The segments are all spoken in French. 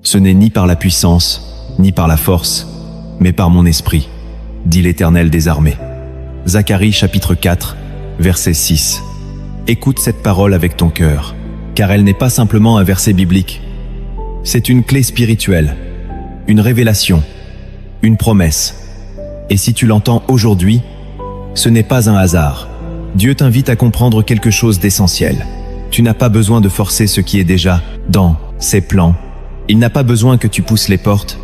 Ce n'est ni par la puissance, ni par la force, mais par mon esprit, dit l'Éternel des armées. Zacharie chapitre 4, verset 6. Écoute cette parole avec ton cœur, car elle n'est pas simplement un verset biblique. C'est une clé spirituelle, une révélation, une promesse. Et si tu l'entends aujourd'hui, ce n'est pas un hasard. Dieu t'invite à comprendre quelque chose d'essentiel. Tu n'as pas besoin de forcer ce qui est déjà dans ses plans. Il n'a pas besoin que tu pousses les portes.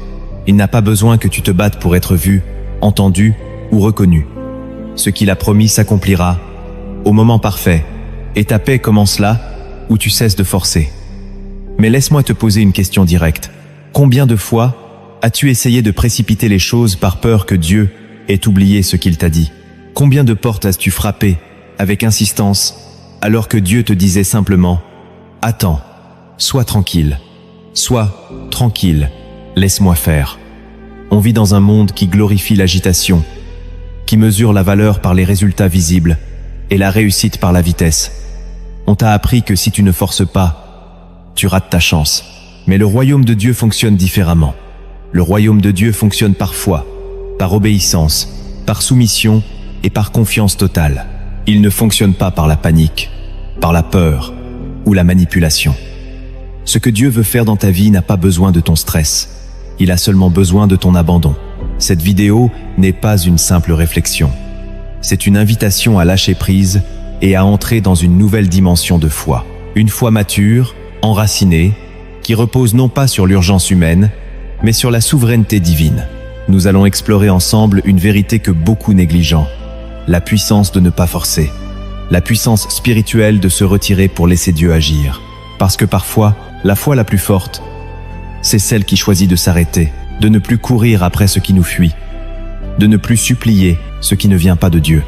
Il n'a pas besoin que tu te battes pour être vu, entendu ou reconnu. Ce qu'il a promis s'accomplira au moment parfait. Et ta paix commence là où tu cesses de forcer. Mais laisse-moi te poser une question directe. Combien de fois as-tu essayé de précipiter les choses par peur que Dieu ait oublié ce qu'il t'a dit? Combien de portes as-tu frappé avec insistance alors que Dieu te disait simplement « Attends, sois tranquille, laisse-moi faire ». On vit dans un monde qui glorifie l'agitation, qui mesure la valeur par les résultats visibles et la réussite par la vitesse. On t'a appris que si tu ne forces pas, tu rates ta chance. Mais le royaume de Dieu fonctionne différemment. Le royaume de Dieu fonctionne par foi, par obéissance, par soumission et par confiance totale. Il ne fonctionne pas par la panique, par la peur ou la manipulation. Ce que Dieu veut faire dans ta vie n'a pas besoin de ton stress. Il a seulement besoin de ton abandon. Cette vidéo n'est pas une simple réflexion. C'est une invitation à lâcher prise et à entrer dans une nouvelle dimension de foi. Une foi mature, enracinée, qui repose non pas sur l'urgence humaine, mais sur la souveraineté divine. Nous allons explorer ensemble une vérité que beaucoup négligent. La puissance de ne pas forcer. La puissance spirituelle de se retirer pour laisser Dieu agir. Parce que parfois, la foi la plus forte, c'est celle qui choisit de s'arrêter, de ne plus courir après ce qui nous fuit, de ne plus supplier ce qui ne vient pas de Dieu.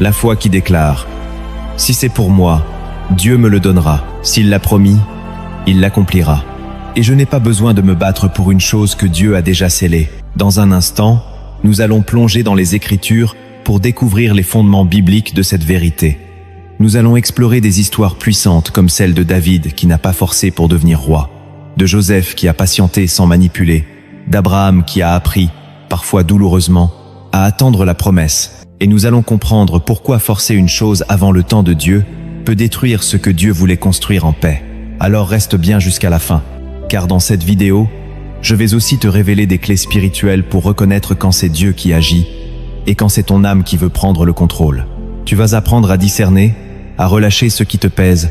La foi qui déclare « Si c'est pour moi, Dieu me le donnera. S'il l'a promis, il l'accomplira. Et je n'ai pas besoin de me battre pour une chose que Dieu a déjà scellée. » Dans un instant, nous allons plonger dans les Écritures pour découvrir les fondements bibliques de cette vérité. Nous allons explorer des histoires puissantes comme celle de David qui n'a pas forcé pour devenir roi, de Joseph qui a patienté sans manipuler, d'Abraham qui a appris, parfois douloureusement, à attendre la promesse. Et nous allons comprendre pourquoi forcer une chose avant le temps de Dieu peut détruire ce que Dieu voulait construire en paix. Alors reste bien jusqu'à la fin, car dans cette vidéo, je vais aussi te révéler des clés spirituelles pour reconnaître quand c'est Dieu qui agit et quand c'est ton âme qui veut prendre le contrôle. Tu vas apprendre à discerner, à relâcher ce qui te pèse,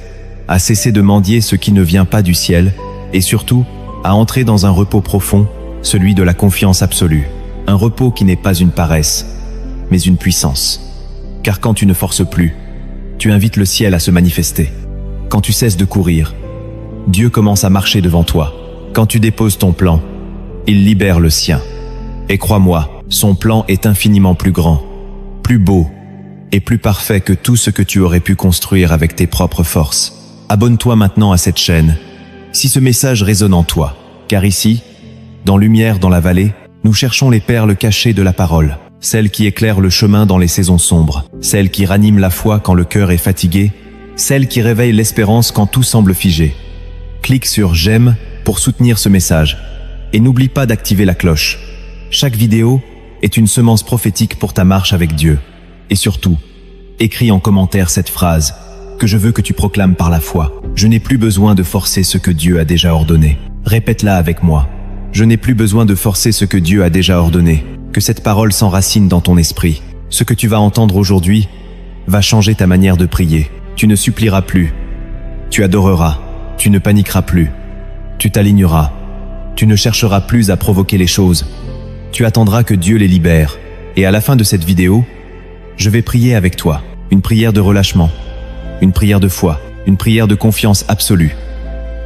à cesser de mendier ce qui ne vient pas du ciel et surtout à entrer dans un repos profond, celui de la confiance absolue. Un repos qui n'est pas une paresse, mais une puissance. Car quand tu ne forces plus, tu invites le ciel à se manifester. Quand tu cesses de courir, Dieu commence à marcher devant toi. Quand tu déposes ton plan, il libère le sien. Et crois-moi, son plan est infiniment plus grand, plus beau et plus parfait que tout ce que tu aurais pu construire avec tes propres forces. Abonne-toi maintenant à cette chaîne, si ce message résonne en toi. Car ici, dans Lumière dans la vallée, nous cherchons les perles cachées de la parole, celles qui éclairent le chemin dans les saisons sombres, celles qui raniment la foi quand le cœur est fatigué, celles qui réveillent l'espérance quand tout semble figé. Clique sur « J'aime » pour soutenir ce message. Et n'oublie pas d'activer la cloche. Chaque vidéo est une semence prophétique pour ta marche avec Dieu. Et surtout, écris en commentaire cette phrase que je veux que tu proclames par la foi. Je n'ai plus besoin de forcer ce que Dieu a déjà ordonné. Répète-la avec moi. Je n'ai plus besoin de forcer ce que Dieu a déjà ordonné. Que cette parole s'enracine dans ton esprit. Ce que tu vas entendre aujourd'hui va changer ta manière de prier. Tu ne supplieras plus. Tu adoreras. Tu ne paniqueras plus. Tu t'aligneras. Tu ne chercheras plus à provoquer les choses. Tu attendras que Dieu les libère. Et à la fin de cette vidéo, je vais prier avec toi. Une prière de relâchement. Une prière de foi. Une prière de confiance absolue.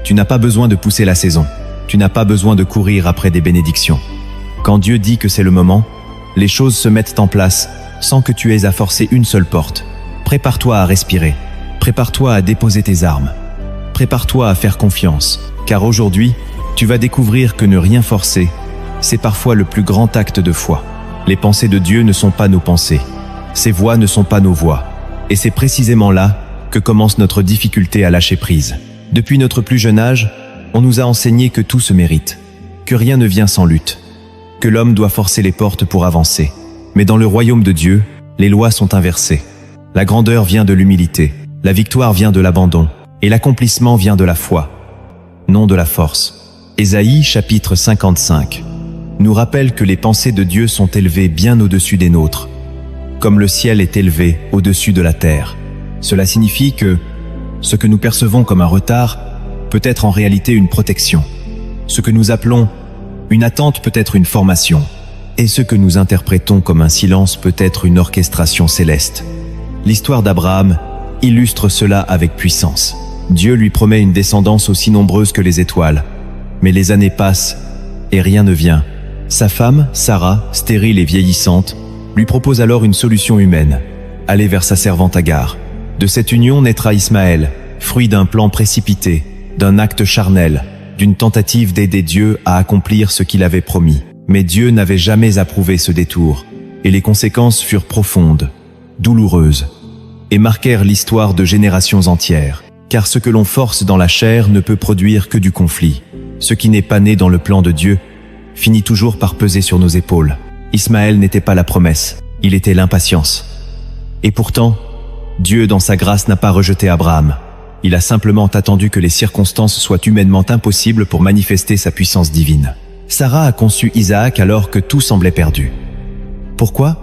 Tu n'as pas besoin de pousser la saison. Tu n'as pas besoin de courir après des bénédictions. Quand Dieu dit que c'est le moment, les choses se mettent en place sans que tu aies à forcer une seule porte. Prépare-toi à respirer. Prépare-toi à déposer tes armes. Prépare-toi à faire confiance. Car aujourd'hui, tu vas découvrir que ne rien forcer, c'est parfois le plus grand acte de foi. Les pensées de Dieu ne sont pas nos pensées. Ses voies ne sont pas nos voies. Et c'est précisément là que commence notre difficulté à lâcher prise. Depuis notre plus jeune âge, on nous a enseigné que tout se mérite. que rien ne vient sans lutte, que l'homme doit forcer les portes pour avancer. Mais dans le royaume de Dieu, les lois sont inversées. La grandeur vient de l'humilité, la victoire vient de l'abandon, et l'accomplissement vient de la foi, non de la force. Ésaïe chapitre 55 nous rappelle que les pensées de Dieu sont élevées bien au-dessus des nôtres, comme le ciel est élevé au-dessus de la terre. Cela signifie que ce que nous percevons comme un retard peut être en réalité une protection. Ce que nous appelons une attente peut être une formation. Et ce que nous interprétons comme un silence peut être une orchestration céleste. L'histoire d'Abraham illustre cela avec puissance. Dieu lui promet une descendance aussi nombreuse que les étoiles. Mais les années passent et rien ne vient. Sa femme, Sarah, stérile et vieillissante, lui propose alors une solution humaine, aller vers sa servante Agar. De cette union naîtra Ismaël, fruit d'un plan précipité, d'un acte charnel, d'une tentative d'aider Dieu à accomplir ce qu'il avait promis. Mais Dieu n'avait jamais approuvé ce détour, et les conséquences furent profondes, douloureuses, et marquèrent l'histoire de générations entières. Car ce que l'on force dans la chair ne peut produire que du conflit. Ce qui n'est pas né dans le plan de Dieu finit toujours par peser sur nos épaules. Ismaël n'était pas la promesse, il était l'impatience. Et pourtant, Dieu dans sa grâce n'a pas rejeté Abraham. Il a simplement attendu que les circonstances soient humainement impossibles pour manifester sa puissance divine. Sarah a conçu Isaac alors que tout semblait perdu. Pourquoi ?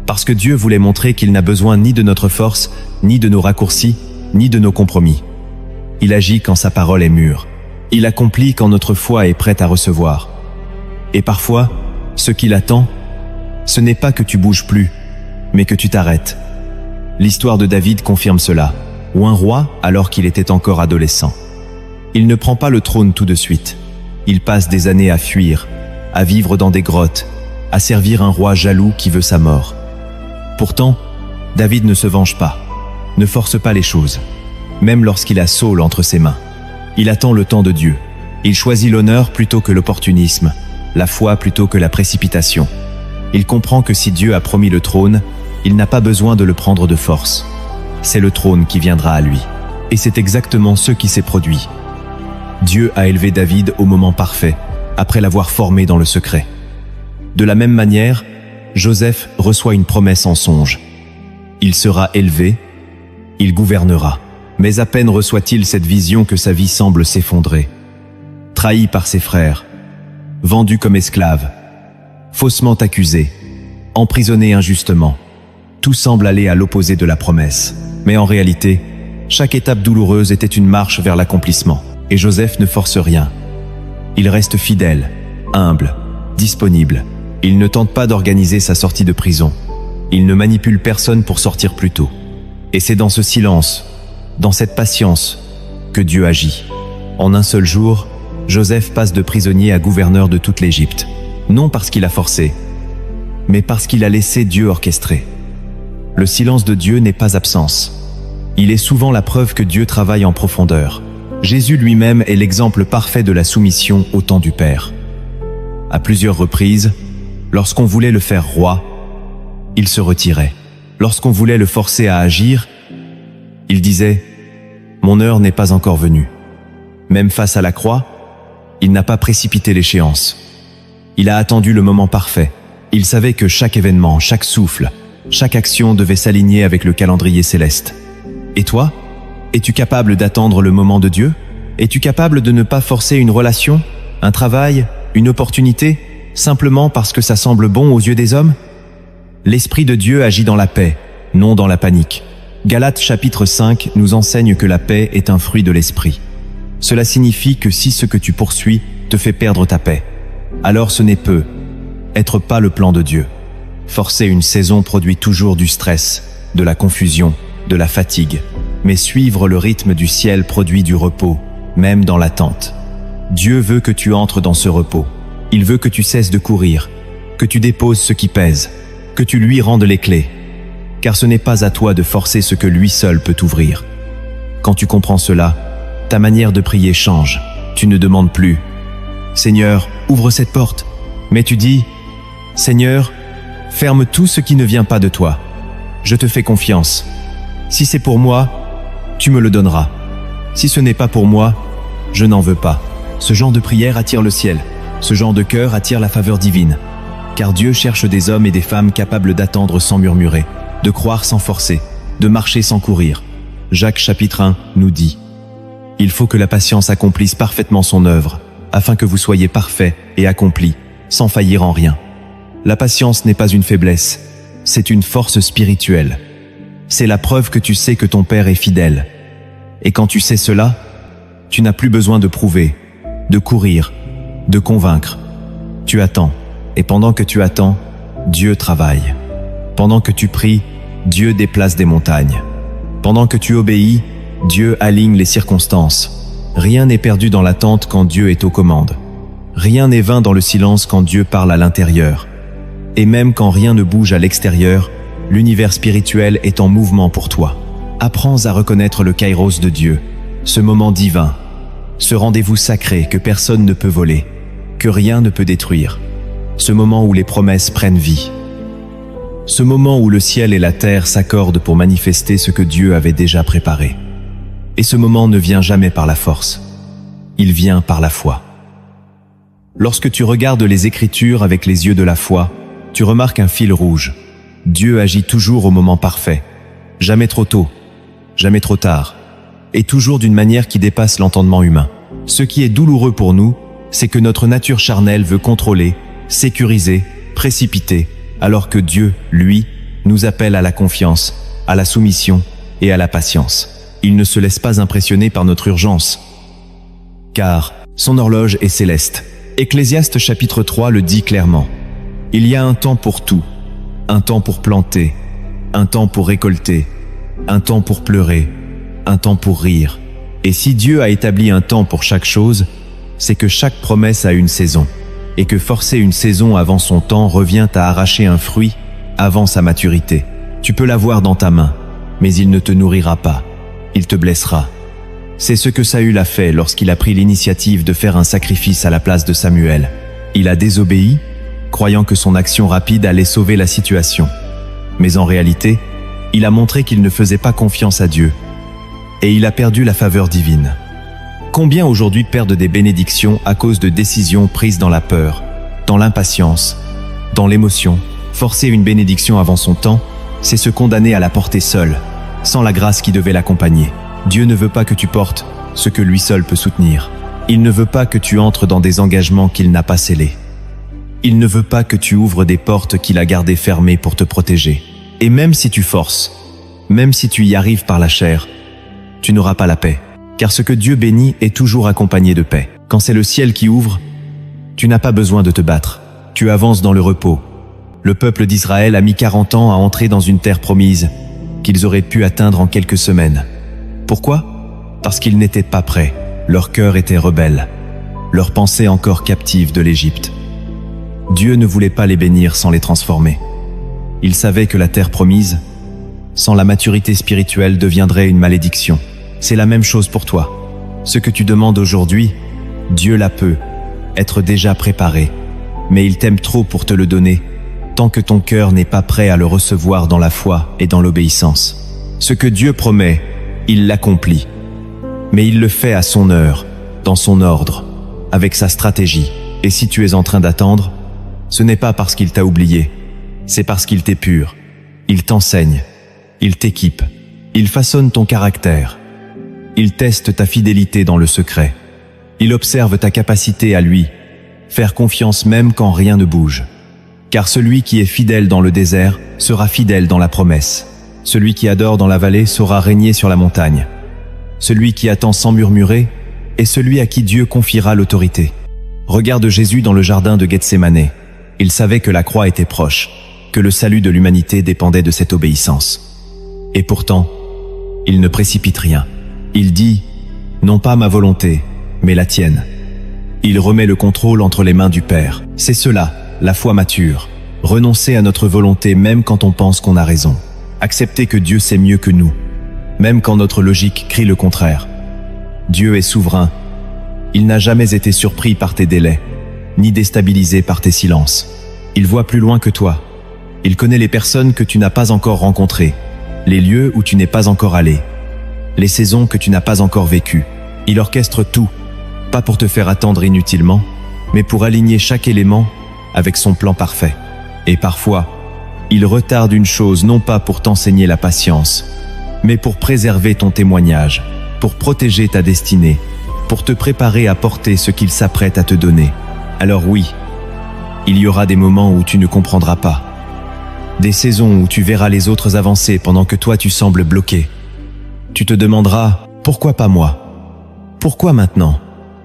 Parce que Dieu voulait montrer qu'il n'a besoin ni de notre force, ni de nos raccourcis, ni de nos compromis. Il agit quand sa parole est mûre. Il accomplit quand notre foi est prête à recevoir. Et parfois, ce qu'il attend, ce n'est pas que tu bouges plus, mais que tu t'arrêtes. L'histoire de David confirme cela, ou un roi alors qu'il était encore adolescent. Il ne prend pas le trône tout de suite. Il passe des années à fuir, à vivre dans des grottes, à servir un roi jaloux qui veut sa mort. Pourtant, David ne se venge pas, ne force pas les choses, même lorsqu'il a Saül entre ses mains. Il attend le temps de Dieu. Il choisit l'honneur plutôt que l'opportunisme, la foi plutôt que la précipitation. Il comprend que si Dieu a promis le trône, il n'a pas besoin de le prendre de force. C'est le trône qui viendra à lui. Et c'est exactement ce qui s'est produit. Dieu a élevé David au moment parfait, après l'avoir formé dans le secret. De la même manière, Joseph reçoit une promesse en songe. Il sera élevé, il gouvernera. Mais à peine reçoit-il cette vision que sa vie semble s'effondrer. Trahi par ses frères, vendu comme esclave, faussement accusé, emprisonné injustement. Tout semble aller à l'opposé de la promesse. Mais en réalité, chaque étape douloureuse était une marche vers l'accomplissement. Et Joseph ne force rien. Il reste fidèle, humble, disponible. Il ne tente pas d'organiser sa sortie de prison. Il ne manipule personne pour sortir plus tôt. Et c'est dans ce silence, dans cette patience, que Dieu agit. En un seul jour, Joseph passe de prisonnier à gouverneur de toute l'Égypte. Non parce qu'il a forcé, mais parce qu'il a laissé Dieu orchestrer. Le silence de Dieu n'est pas absence. Il est souvent la preuve que Dieu travaille en profondeur. Jésus lui-même est l'exemple parfait de la soumission au temps du Père. À plusieurs reprises, lorsqu'on voulait le faire roi, il se retirait. Lorsqu'on voulait le forcer à agir, il disait « Mon heure n'est pas encore venue ». Même face à la croix, il n'a pas précipité l'échéance. Il a attendu le moment parfait. Il savait que chaque événement, chaque souffle, chaque action devait s'aligner avec le calendrier céleste. Et toi ? Es-tu capable d'attendre le moment de Dieu ? Es-tu capable de ne pas forcer une relation, un travail, une opportunité, simplement parce que ça semble bon aux yeux des hommes ? L'Esprit de Dieu agit dans la paix, non dans la panique. Galates chapitre 5 nous enseigne que la paix est un fruit de l'Esprit. Cela signifie que si ce que tu poursuis te fait perdre ta paix, alors ce n'est peut-être pas le plan de Dieu. Forcer une saison produit toujours du stress, de la confusion, de la fatigue. Mais suivre le rythme du ciel produit du repos, même dans l'attente. Dieu veut que tu entres dans ce repos. Il veut que tu cesses de courir, que tu déposes ce qui pèse, que tu lui rendes les clés. Car ce n'est pas à toi de forcer ce que lui seul peut ouvrir. Quand tu comprends cela, ta manière de prier change. Tu ne demandes plus « Seigneur, ouvre cette porte ». Mais tu dis « Seigneur, ferme tout ce qui ne vient pas de toi. Je te fais confiance. Si c'est pour moi, tu me le donneras. Si ce n'est pas pour moi, je n'en veux pas. » Ce genre de prière attire le ciel. Ce genre de cœur attire la faveur divine, car Dieu cherche des hommes et des femmes capables d'attendre sans murmurer, de croire sans forcer, de marcher sans courir. Jacques chapitre 1 nous dit « Il faut que la patience accomplisse parfaitement son œuvre, afin que vous soyez parfaits et accomplis, sans faillir en rien. » La patience n'est pas une faiblesse, c'est une force spirituelle. C'est la preuve que tu sais que ton Père est fidèle. Et quand tu sais cela, tu n'as plus besoin de prouver, de courir, de convaincre. Tu attends, et pendant que tu attends, Dieu travaille. Pendant que tu pries, Dieu déplace des montagnes. Pendant que tu obéis, Dieu aligne les circonstances. Rien n'est perdu dans l'attente quand Dieu est aux commandes. Rien n'est vain dans le silence quand Dieu parle à l'intérieur. Et même quand rien ne bouge à l'extérieur, l'univers spirituel est en mouvement pour toi. Apprends à reconnaître le kairos de Dieu, ce moment divin, ce rendez-vous sacré que personne ne peut voler, que rien ne peut détruire, ce moment où les promesses prennent vie. Ce moment où le ciel et la terre s'accordent pour manifester ce que Dieu avait déjà préparé. Et ce moment ne vient jamais par la force, il vient par la foi. Lorsque tu regardes les Écritures avec les yeux de la foi, tu remarques un fil rouge. Dieu agit toujours au moment parfait, jamais trop tôt, jamais trop tard, et toujours d'une manière qui dépasse l'entendement humain. Ce qui est douloureux pour nous, c'est que notre nature charnelle veut contrôler, sécuriser, précipiter, alors que Dieu, lui, nous appelle à la confiance, à la soumission et à la patience. Il ne se laisse pas impressionner par notre urgence, car son horloge est céleste. Ecclésiaste chapitre 3 le dit clairement. Il y a un temps pour tout, un temps pour planter, un temps pour récolter, un temps pour pleurer, un temps pour rire. Et si Dieu a établi un temps pour chaque chose, c'est que chaque promesse a une saison, et que forcer une saison avant son temps revient à arracher un fruit avant sa maturité. Tu peux l'avoir dans ta main, mais il ne te nourrira pas, il te blessera. C'est ce que Saül a fait lorsqu'il a pris l'initiative de faire un sacrifice à la place de Samuel. Il a désobéi, croyant que son action rapide allait sauver la situation. Mais en réalité, il a montré qu'il ne faisait pas confiance à Dieu. Et il a perdu la faveur divine. Combien aujourd'hui perdent des bénédictions à cause de décisions prises dans la peur, dans l'impatience, dans l'émotion? Forcer une bénédiction avant son temps, c'est se condamner à la porter seul, sans la grâce qui devait l'accompagner. Dieu ne veut pas que tu portes ce que lui seul peut soutenir. Il ne veut pas que tu entres dans des engagements qu'il n'a pas scellés. Il ne veut pas que tu ouvres des portes qu'il a gardées fermées pour te protéger. Et même si tu forces, même si tu y arrives par la chair, tu n'auras pas la paix. Car ce que Dieu bénit est toujours accompagné de paix. Quand c'est le ciel qui ouvre, tu n'as pas besoin de te battre. Tu avances dans le repos. Le peuple d'Israël a mis 40 ans à entrer dans une terre promise qu'ils auraient pu atteindre en quelques semaines. Pourquoi? Parce qu'ils n'étaient pas prêts. Leur cœur était rebelle. Leur pensée encore captive de l'Égypte. Dieu ne voulait pas les bénir sans les transformer. Il savait que la terre promise, sans la maturité spirituelle, deviendrait une malédiction. C'est la même chose pour toi. Ce que tu demandes aujourd'hui, Dieu la peut, être déjà préparé. Mais il t'aime trop pour te le donner, tant que ton cœur n'est pas prêt à le recevoir dans la foi et dans l'obéissance. Ce que Dieu promet, il l'accomplit. Mais il le fait à son heure, dans son ordre, avec sa stratégie. Et si tu es en train d'attendre, ce n'est pas parce qu'il t'a oublié, c'est parce qu'il t'épure. Il t'enseigne, il t'équipe, il façonne ton caractère. Il teste ta fidélité dans le secret. Il observe ta capacité à lui, faire confiance même quand rien ne bouge. Car celui qui est fidèle dans le désert sera fidèle dans la promesse. Celui qui adore dans la vallée saura régner sur la montagne. Celui qui attend sans murmurer est celui à qui Dieu confiera l'autorité. Regarde Jésus dans le jardin de Gethsémanée. Il savait que la croix était proche, que le salut de l'humanité dépendait de cette obéissance. Et pourtant, il ne précipite rien. Il dit « Non pas ma volonté, mais la tienne ». Il remet le contrôle entre les mains du Père. C'est cela, la foi mature. Renoncer à notre volonté même quand on pense qu'on a raison. Accepter que Dieu sait mieux que nous, même quand notre logique crie le contraire. Dieu est souverain. Il n'a jamais été surpris par tes délais, ni déstabilisé par tes silences. Il voit plus loin que toi. Il connaît les personnes que tu n'as pas encore rencontrées, les lieux où tu n'es pas encore allé, les saisons que tu n'as pas encore vécues. Il orchestre tout, pas pour te faire attendre inutilement, mais pour aligner chaque élément avec son plan parfait. Et parfois, il retarde une chose non pas pour t'enseigner la patience, mais pour préserver ton témoignage, pour protéger ta destinée, pour te préparer à porter ce qu'il s'apprête à te donner. Alors oui, il y aura des moments où tu ne comprendras pas, des saisons où tu verras les autres avancer pendant que toi tu sembles bloqué. Tu te demanderas, pourquoi pas moi? Pourquoi maintenant?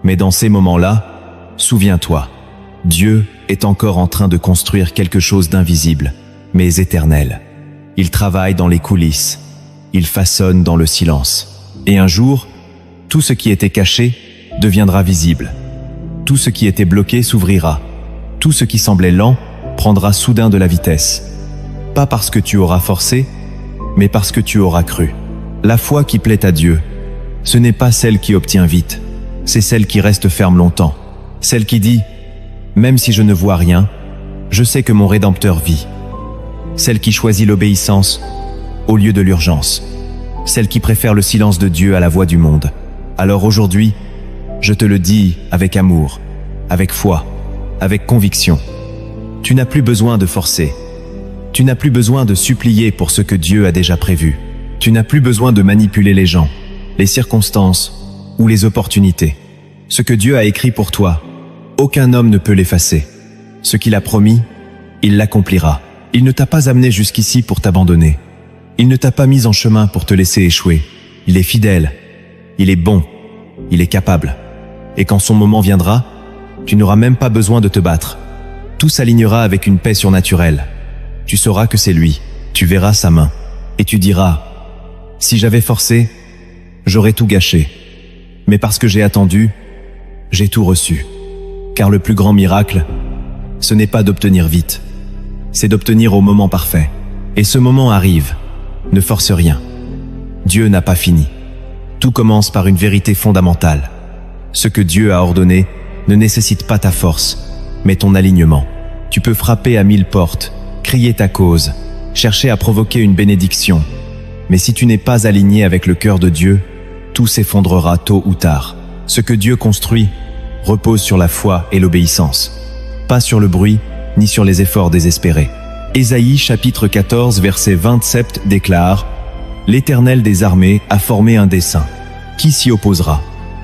Mais dans ces moments-là, souviens-toi, Dieu est encore en train de construire quelque chose d'invisible, mais éternel. Il travaille dans les coulisses, il façonne dans le silence. Et un jour, tout ce qui était caché deviendra visible. Tout ce qui était bloqué s'ouvrira. Tout ce qui semblait lent prendra soudain de la vitesse. Pas parce que tu auras forcé, mais parce que tu auras cru. La foi qui plaît à Dieu, ce n'est pas celle qui obtient vite, c'est celle qui reste ferme longtemps. Celle qui dit « Même si je ne vois rien, je sais que mon Rédempteur vit ». Celle qui choisit l'obéissance au lieu de l'urgence. Celle qui préfère le silence de Dieu à la voix du monde. Alors aujourd'hui, je te le dis avec amour, avec foi, avec conviction. Tu n'as plus besoin de forcer. Tu n'as plus besoin de supplier pour ce que Dieu a déjà prévu. Tu n'as plus besoin de manipuler les gens, les circonstances ou les opportunités. Ce que Dieu a écrit pour toi, aucun homme ne peut l'effacer. Ce qu'il a promis, il l'accomplira. Il ne t'a pas amené jusqu'ici pour t'abandonner. Il ne t'a pas mis en chemin pour te laisser échouer. Il est fidèle, il est bon, il est capable. Et quand son moment viendra, tu n'auras même pas besoin de te battre. Tout s'alignera avec une paix surnaturelle. Tu sauras que c'est lui, tu verras sa main, et tu diras « Si j'avais forcé, j'aurais tout gâché. Mais parce que j'ai attendu, j'ai tout reçu. » Car le plus grand miracle, ce n'est pas d'obtenir vite, c'est d'obtenir au moment parfait. Et ce moment arrive, ne force rien. Dieu n'a pas fini. Tout commence par une vérité fondamentale. Ce que Dieu a ordonné ne nécessite pas ta force, mais ton alignement. Tu peux frapper à 1000 portes, crier ta cause, chercher à provoquer une bénédiction. Mais si tu n'es pas aligné avec le cœur de Dieu, tout s'effondrera tôt ou tard. Ce que Dieu construit repose sur la foi et l'obéissance, pas sur le bruit ni sur les efforts désespérés. Ésaïe chapitre 14 verset 27 déclare « L'Éternel des armées a formé un dessein. Qui s'y opposera?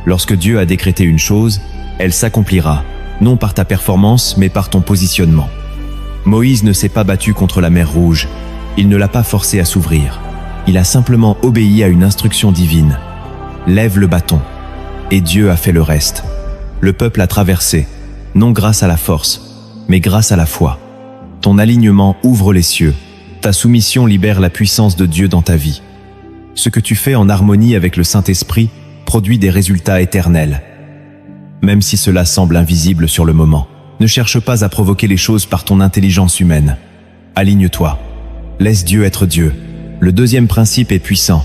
Lorsque Dieu a décrété une chose, elle s'accomplira, non par ta performance mais par ton positionnement. » Moïse ne s'est pas battu contre la mer Rouge, il ne l'a pas forcé à s'ouvrir. Il a simplement obéi à une instruction divine. Lève le bâton. Et Dieu a fait le reste. Le peuple a traversé, non grâce à la force, mais grâce à la foi. Ton alignement ouvre les cieux. Ta soumission libère la puissance de Dieu dans ta vie. Ce que tu fais en harmonie avec le Saint-Esprit produit des résultats éternels. Même si cela semble invisible sur le moment, ne cherche pas à provoquer les choses par ton intelligence humaine. Aligne-toi. Laisse Dieu être Dieu. Le deuxième principe est puissant.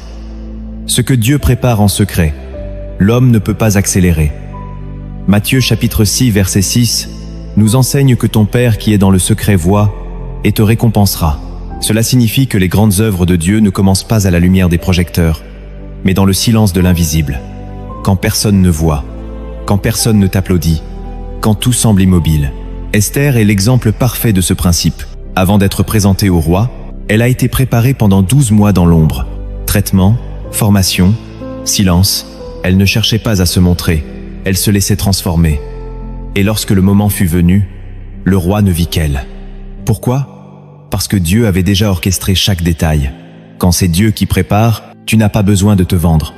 Ce que Dieu prépare en secret, l'homme ne peut pas accélérer. Matthieu chapitre 6 verset 6 nous enseigne que ton Père qui est dans le secret voit et te récompensera. Cela signifie que les grandes œuvres de Dieu ne commencent pas à la lumière des projecteurs, mais dans le silence de l'invisible. Quand personne ne voit, quand personne ne t'applaudit, quand tout semble immobile. Esther est l'exemple parfait de ce principe. Avant d'être présentée au roi, elle a été préparée pendant 12 mois dans l'ombre. Traitement, formation, silence, elle ne cherchait pas à se montrer, elle se laissait transformer. Et lorsque le moment fut venu, le roi ne vit qu'elle. Pourquoi? Parce que Dieu avait déjà orchestré chaque détail. Quand c'est Dieu qui prépare, tu n'as pas besoin de te vendre,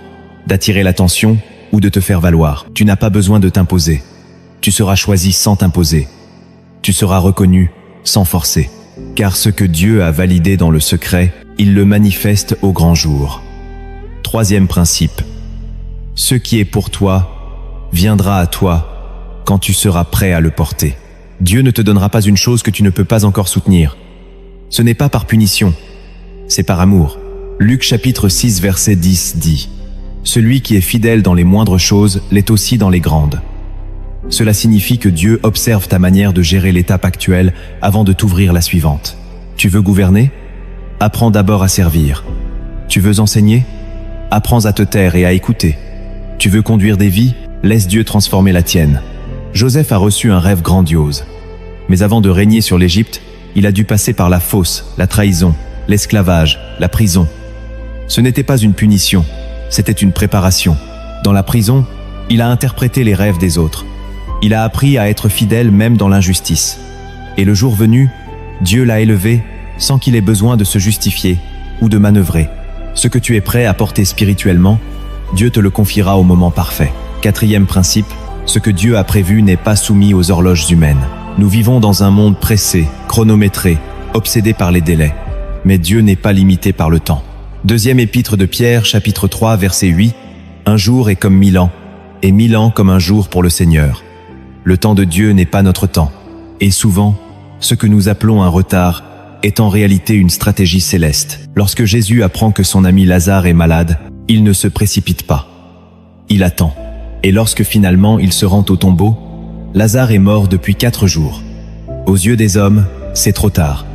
d'attirer l'attention ou de te faire valoir. Tu n'as pas besoin de t'imposer. Tu seras choisi sans t'imposer. Tu seras reconnu sans forcer. Car ce que Dieu a validé dans le secret, il le manifeste au grand jour. Troisième principe. Ce qui est pour toi viendra à toi quand tu seras prêt à le porter. Dieu ne te donnera pas une chose que tu ne peux pas encore soutenir. Ce n'est pas par punition, c'est par amour. Luc chapitre 6 verset 10 dit « Celui qui est fidèle dans les moindres choses l'est aussi dans les grandes ». Cela signifie que Dieu observe ta manière de gérer l'étape actuelle avant de t'ouvrir la suivante. Tu veux gouverner? Apprends d'abord à servir. Tu veux enseigner? Apprends à te taire et à écouter. Tu veux conduire des vies? Laisse Dieu transformer la tienne. Joseph a reçu un rêve grandiose. Mais avant de régner sur l'Égypte, il a dû passer par la fosse, la trahison, l'esclavage, la prison. Ce n'était pas une punition, c'était une préparation. Dans la prison, il a interprété les rêves des autres. Il a appris à être fidèle même dans l'injustice. Et le jour venu, Dieu l'a élevé sans qu'il ait besoin de se justifier ou de manœuvrer. Ce que tu es prêt à porter spirituellement, Dieu te le confiera au moment parfait. 4e principe, ce que Dieu a prévu n'est pas soumis aux horloges humaines. Nous vivons dans un monde pressé, chronométré, obsédé par les délais. Mais Dieu n'est pas limité par le temps. 2e épître de Pierre, chapitre 3, verset 8. Un jour est comme 1000 ans, et 1000 ans comme un jour pour le Seigneur. Le temps de Dieu n'est pas notre temps. Et souvent, ce que nous appelons un retard est en réalité une stratégie céleste. Lorsque Jésus apprend que son ami Lazare est malade, il ne se précipite pas. Il attend. Et lorsque finalement il se rend au tombeau, Lazare est mort depuis 4 jours. Aux yeux des hommes, c'est trop tard.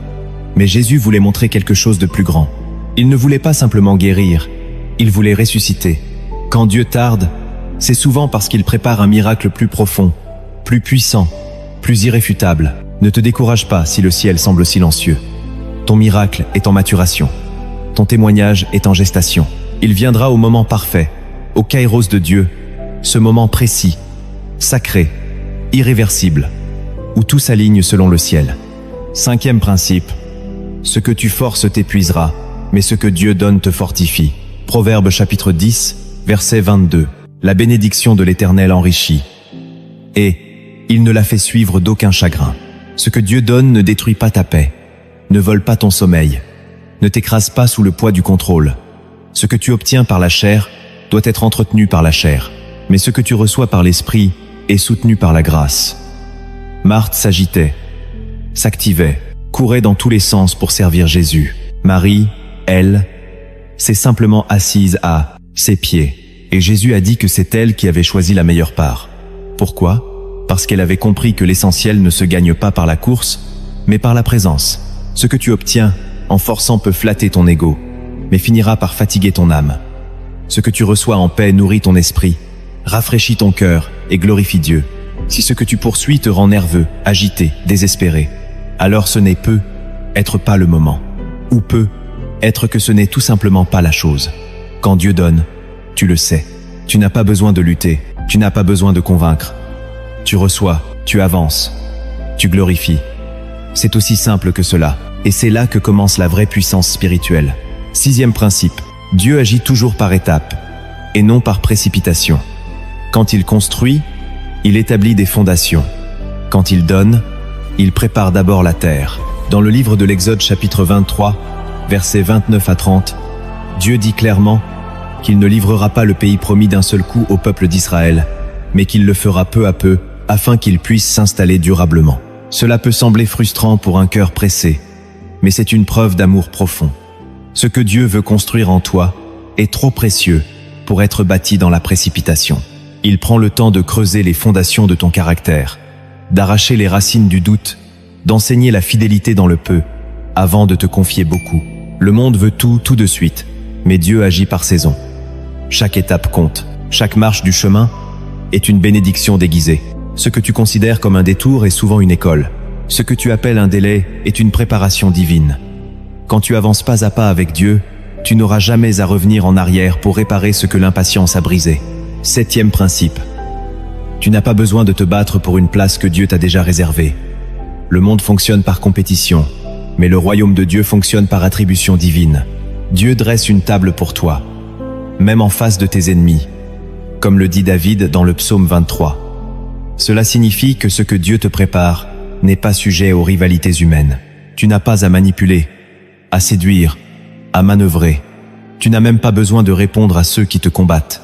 Mais Jésus voulait montrer quelque chose de plus grand. Il ne voulait pas simplement guérir, il voulait ressusciter. Quand Dieu tarde, c'est souvent parce qu'il prépare un miracle plus profond, plus puissant, plus irréfutable. Ne te décourage pas si le ciel semble silencieux. Ton miracle est en maturation. Ton témoignage est en gestation. Il viendra au moment parfait, au kairos de Dieu, ce moment précis, sacré, irréversible, où tout s'aligne selon le ciel. 5e principe, ce que tu forces t'épuisera, mais ce que Dieu donne te fortifie. Proverbe chapitre 10, verset 22. La bénédiction de l'Éternel enrichit, et il ne la fait suivre d'aucun chagrin. Ce que Dieu donne ne détruit pas ta paix, ne vole pas ton sommeil, ne t'écrase pas sous le poids du contrôle. Ce que tu obtiens par la chair doit être entretenu par la chair, mais ce que tu reçois par l'esprit est soutenu par la grâce. Marthe s'agitait, s'activait, courait dans tous les sens pour servir Jésus. Marie, elle, s'est simplement assise à ses pieds, et Jésus a dit que c'est elle qui avait choisi la meilleure part. Pourquoi ? Parce qu'elle avait compris que l'essentiel ne se gagne pas par la course, mais par la présence. Ce que tu obtiens en forçant peut flatter ton ego, mais finira par fatiguer ton âme. Ce que tu reçois en paix nourrit ton esprit, rafraîchit ton cœur et glorifie Dieu. Si ce que tu poursuis te rend nerveux, agité, désespéré, alors ce n'est peut être pas le moment, ou peut être que ce n'est tout simplement pas la chose. Quand Dieu donne, tu le sais. Tu n'as pas besoin de lutter, tu n'as pas besoin de convaincre. Tu reçois, tu avances, tu glorifies. C'est aussi simple que cela, et c'est là que commence la vraie puissance spirituelle. 6e principe, Dieu agit toujours par étapes, et non par précipitation. Quand il construit, il établit des fondations. Quand il donne, il prépare d'abord la terre. Dans le livre de l'Exode chapitre 23, versets 29 à 30, Dieu dit clairement qu'il ne livrera pas le pays promis d'un seul coup au peuple d'Israël, mais qu'il le fera peu à peu afin qu'il puisse s'installer durablement. Cela peut sembler frustrant pour un cœur pressé, mais c'est une preuve d'amour profond. Ce que Dieu veut construire en toi est trop précieux pour être bâti dans la précipitation. Il prend le temps de creuser les fondations de ton caractère, d'arracher les racines du doute, d'enseigner la fidélité dans le peu, avant de te confier beaucoup. Le monde veut tout de suite, mais Dieu agit par saison. Chaque étape compte, chaque marche du chemin est une bénédiction déguisée. Ce que tu considères comme un détour est souvent une école. Ce que tu appelles un délai est une préparation divine. Quand tu avances pas à pas avec Dieu, tu n'auras jamais à revenir en arrière pour réparer ce que l'impatience a brisé. 7e principe. Tu n'as pas besoin de te battre pour une place que Dieu t'a déjà réservée. Le monde fonctionne par compétition, mais le royaume de Dieu fonctionne par attribution divine. Dieu dresse une table pour toi, même en face de tes ennemis, comme le dit David dans le psaume 23. Cela signifie que ce que Dieu te prépare n'est pas sujet aux rivalités humaines. Tu n'as pas à manipuler, à séduire, à manœuvrer. Tu n'as même pas besoin de répondre à ceux qui te combattent.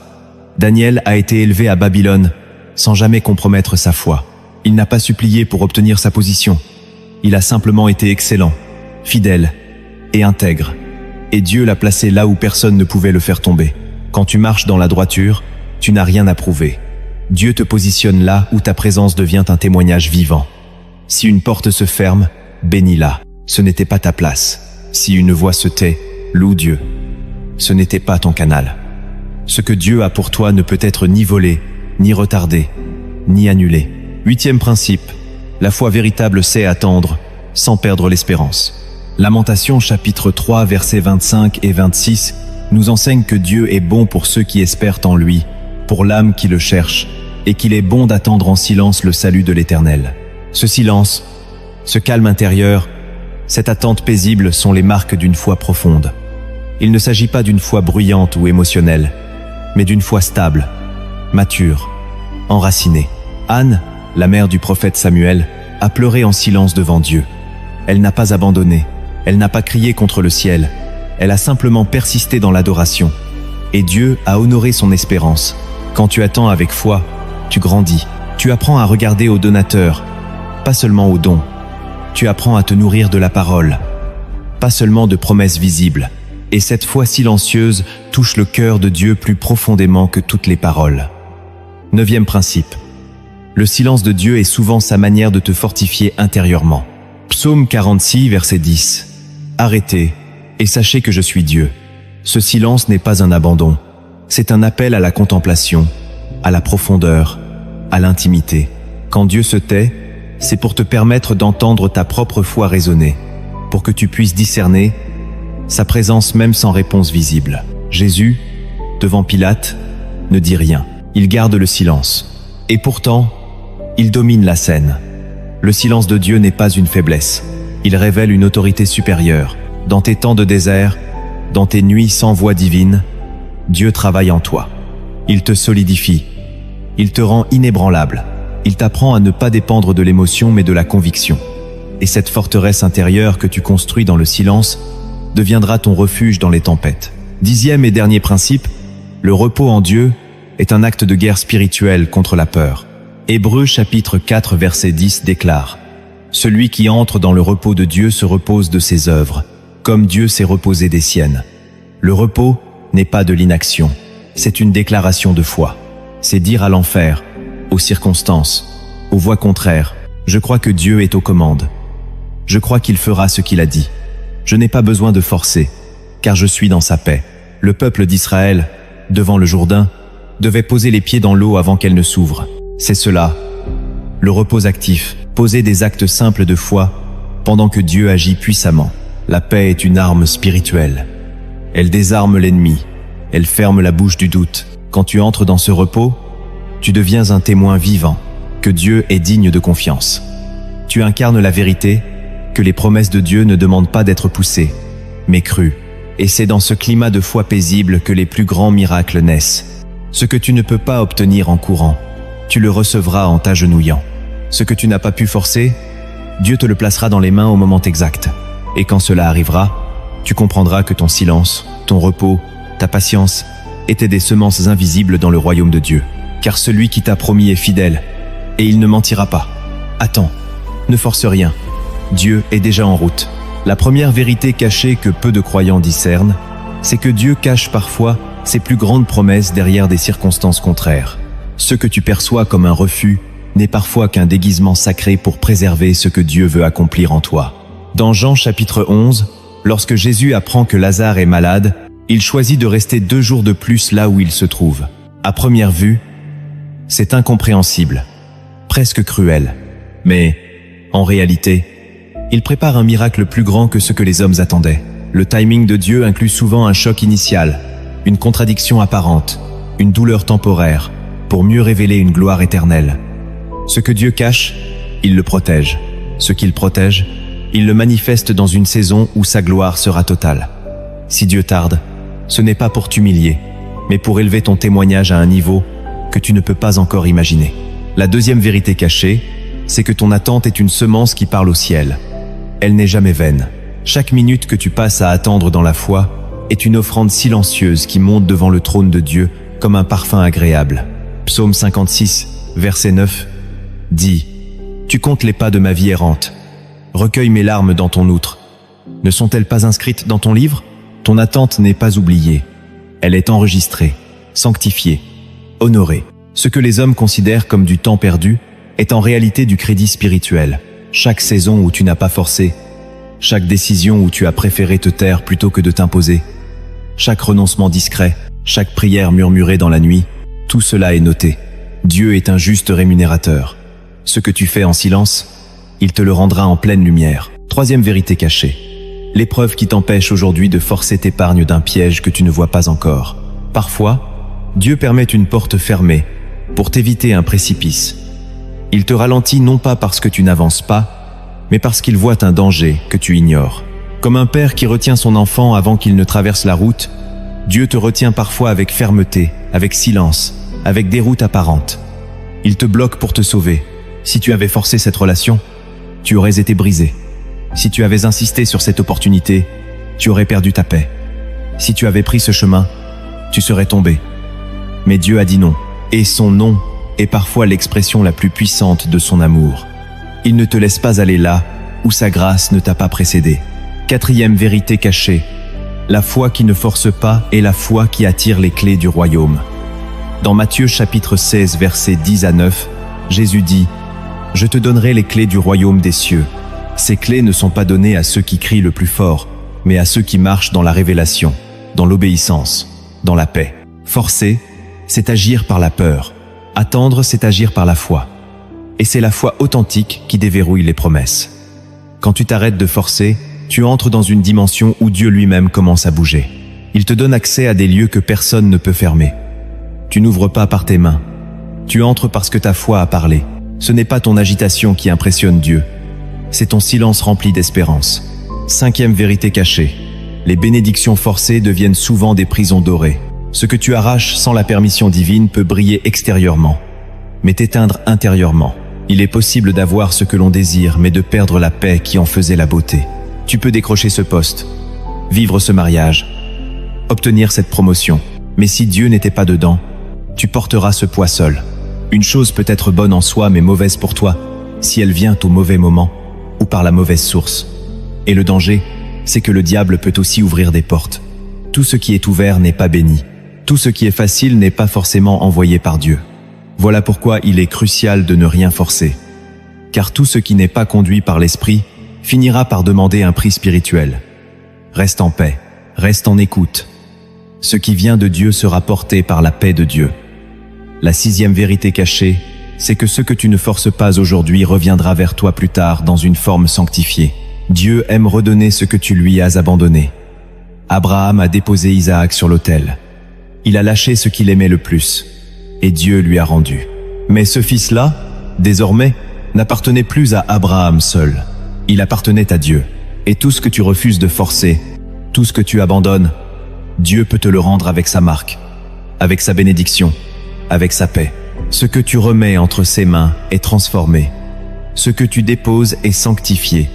Daniel a été élevé à Babylone sans jamais compromettre sa foi. Il n'a pas supplié pour obtenir sa position. Il a simplement été excellent, fidèle et intègre. Et Dieu l'a placé là où personne ne pouvait le faire tomber. Quand tu marches dans la droiture, tu n'as rien à prouver. Dieu te positionne là où ta présence devient un témoignage vivant. Si une porte se ferme, bénis-la. Ce n'était pas ta place. Si une voix se tait, loue Dieu. Ce n'était pas ton canal. Ce que Dieu a pour toi ne peut être ni volé, ni retardé, ni annulé. 8e principe, la foi véritable sait attendre, sans perdre l'espérance. Lamentation chapitre 3 versets 25 et 26 nous enseigne que Dieu est bon pour ceux qui espèrent en lui, pour l'âme qui le cherche, et qu'il est bon d'attendre en silence le salut de l'Éternel. Ce silence, ce calme intérieur, cette attente paisible sont les marques d'une foi profonde. Il ne s'agit pas d'une foi bruyante ou émotionnelle, mais d'une foi stable, mature, enracinée. Anne, la mère du prophète Samuel, a pleuré en silence devant Dieu. Elle n'a pas abandonné, elle n'a pas crié contre le ciel, elle a simplement persisté dans l'adoration. Et Dieu a honoré son espérance. Quand tu attends avec foi, tu grandis. Tu apprends à regarder au donateur, pas seulement aux dons. Tu apprends à te nourrir de la parole, pas seulement de promesses visibles. Et cette foi silencieuse touche le cœur de Dieu plus profondément que toutes les paroles. 9e principe. Le silence de Dieu est souvent sa manière de te fortifier intérieurement. Psaume 46, verset 10. Arrêtez et sachez que je suis Dieu. Ce silence n'est pas un abandon. C'est un appel à la contemplation, à la profondeur, à l'intimité. Quand Dieu se tait, c'est pour te permettre d'entendre ta propre foi résonner, pour que tu puisses discerner sa présence même sans réponse visible. Jésus, devant Pilate, ne dit rien. Il garde le silence. Et pourtant, il domine la scène. Le silence de Dieu n'est pas une faiblesse. Il révèle une autorité supérieure. Dans tes temps de désert, dans tes nuits sans voix divine, Dieu travaille en toi. Il te solidifie. Il te rend inébranlable. Il t'apprend à ne pas dépendre de l'émotion mais de la conviction. Et cette forteresse intérieure que tu construis dans le silence deviendra ton refuge dans les tempêtes. 10e et dernier principe, le repos en Dieu est un acte de guerre spirituelle contre la peur. Hébreux chapitre 4 verset 10 déclare « Celui qui entre dans le repos de Dieu se repose de ses œuvres, comme Dieu s'est reposé des siennes. » Le repos n'est pas de l'inaction, c'est une déclaration de foi. C'est dire à l'enfer, aux circonstances, aux voix contraires, « Je crois que Dieu est aux commandes. Je crois qu'il fera ce qu'il a dit. Je n'ai pas besoin de forcer, car je suis dans sa paix. » Le peuple d'Israël, devant le Jourdain, devait poser les pieds dans l'eau avant qu'elle ne s'ouvre. C'est cela, le repos actif, poser des actes simples de foi pendant que Dieu agit puissamment. La paix est une arme spirituelle. Elle désarme l'ennemi, elle ferme la bouche du doute. Quand tu entres dans ce repos, tu deviens un témoin vivant que Dieu est digne de confiance. Tu incarnes la vérité, que les promesses de Dieu ne demandent pas d'être poussées, mais crues. Et c'est dans ce climat de foi paisible que les plus grands miracles naissent. Ce que tu ne peux pas obtenir en courant, tu le recevras en t'agenouillant. Ce que tu n'as pas pu forcer, Dieu te le placera dans les mains au moment exact. Et quand cela arrivera, tu comprendras que ton silence, ton repos, ta patience étaient des semences invisibles dans le royaume de Dieu. Car celui qui t'a promis est fidèle, et il ne mentira pas. Attends, ne force rien. Dieu est déjà en route. La première vérité cachée que peu de croyants discernent, c'est que Dieu cache parfois ses plus grandes promesses derrière des circonstances contraires. Ce que tu perçois comme un refus n'est parfois qu'un déguisement sacré pour préserver ce que Dieu veut accomplir en toi. Dans Jean chapitre 11, lorsque Jésus apprend que Lazare est malade, il choisit de rester 2 jours de plus là où il se trouve. À première vue, c'est incompréhensible, presque cruel. Mais, en réalité, il prépare un miracle plus grand que ce que les hommes attendaient. Le timing de Dieu inclut souvent un choc initial, une contradiction apparente, une douleur temporaire, pour mieux révéler une gloire éternelle. Ce que Dieu cache, il le protège. Ce qu'il protège, il le manifeste dans une saison où sa gloire sera totale. Si Dieu tarde, ce n'est pas pour t'humilier, mais pour élever ton témoignage à un niveau que tu ne peux pas encore imaginer. La deuxième vérité cachée, c'est que ton attente est une semence qui parle au ciel. Elle n'est jamais vaine. Chaque minute que tu passes à attendre dans la foi est une offrande silencieuse qui monte devant le trône de Dieu comme un parfum agréable. Psaume 56, verset 9, dit « Tu comptes les pas de ma vie errante. Recueille mes larmes dans ton outre. Ne sont-elles pas inscrites dans ton livre ? Ton attente n'est pas oubliée. Elle est enregistrée, sanctifiée, honorée. Ce que les hommes considèrent comme du temps perdu est en réalité du crédit spirituel. Chaque saison où tu n'as pas forcé, chaque décision où tu as préféré te taire plutôt que de t'imposer, chaque renoncement discret, chaque prière murmurée dans la nuit, tout cela est noté. Dieu est un juste rémunérateur. Ce que tu fais en silence, il te le rendra en pleine lumière. Troisième vérité cachée. L'épreuve qui t'empêche aujourd'hui de forcer t'épargne d'un piège que tu ne vois pas encore. Parfois, Dieu permet une porte fermée pour t'éviter un précipice. Il te ralentit non pas parce que tu n'avances pas, mais parce qu'il voit un danger que tu ignores. Comme un père qui retient son enfant avant qu'il ne traverse la route, Dieu te retient parfois avec fermeté, avec silence, avec déroute apparente. Il te bloque pour te sauver. Si tu avais forcé cette relation, tu aurais été brisé. Si tu avais insisté sur cette opportunité, tu aurais perdu ta paix. Si tu avais pris ce chemin, tu serais tombé. Mais Dieu a dit non, et son non est parfois l'expression la plus puissante de son amour. Il ne te laisse pas aller là où sa grâce ne t'a pas précédé. Quatrième vérité cachée. La foi qui ne force pas est la foi qui attire les clés du royaume. Dans Matthieu chapitre 16 versets 10 à 9, Jésus dit « Je te donnerai les clés du royaume des cieux. Ces clés ne sont pas données à ceux qui crient le plus fort, mais à ceux qui marchent dans la révélation, dans l'obéissance, dans la paix. Forcer, c'est agir par la peur. Attendre, c'est agir par la foi. Et c'est la foi authentique qui déverrouille les promesses. Quand tu t'arrêtes de forcer, tu entres dans une dimension où Dieu lui-même commence à bouger. Il te donne accès à des lieux que personne ne peut fermer. Tu n'ouvres pas par tes mains. Tu entres parce que ta foi a parlé. Ce n'est pas ton agitation qui impressionne Dieu. C'est ton silence rempli d'espérance. Cinquième vérité cachée. Les bénédictions forcées deviennent souvent des prisons dorées. Ce que tu arraches sans la permission divine peut briller extérieurement, mais t'éteindre intérieurement. Il est possible d'avoir ce que l'on désire, mais de perdre la paix qui en faisait la beauté. Tu peux décrocher ce poste, vivre ce mariage, obtenir cette promotion. Mais si Dieu n'était pas dedans, tu porteras ce poids seul. Une chose peut être bonne en soi, mais mauvaise pour toi, si elle vient au mauvais moment ou par la mauvaise source. Et le danger, c'est que le diable peut aussi ouvrir des portes. Tout ce qui est ouvert n'est pas béni. Tout ce qui est facile n'est pas forcément envoyé par Dieu. Voilà pourquoi il est crucial de ne rien forcer. Car tout ce qui n'est pas conduit par l'esprit finira par demander un prix spirituel. Reste en paix, reste en écoute. Ce qui vient de Dieu sera porté par la paix de Dieu. La sixième vérité cachée, c'est que ce que tu ne forces pas aujourd'hui reviendra vers toi plus tard dans une forme sanctifiée. Dieu aime redonner ce que tu lui as abandonné. Abraham a déposé Isaac sur l'autel. Il a lâché ce qu'il aimait le plus, et Dieu lui a rendu. Mais ce fils-là, désormais, n'appartenait plus à Abraham seul. Il appartenait à Dieu. Et tout ce que tu refuses de forcer, tout ce que tu abandonnes, Dieu peut te le rendre avec sa marque, avec sa bénédiction, avec sa paix. Ce que tu remets entre ses mains est transformé. Ce que tu déposes est sanctifié.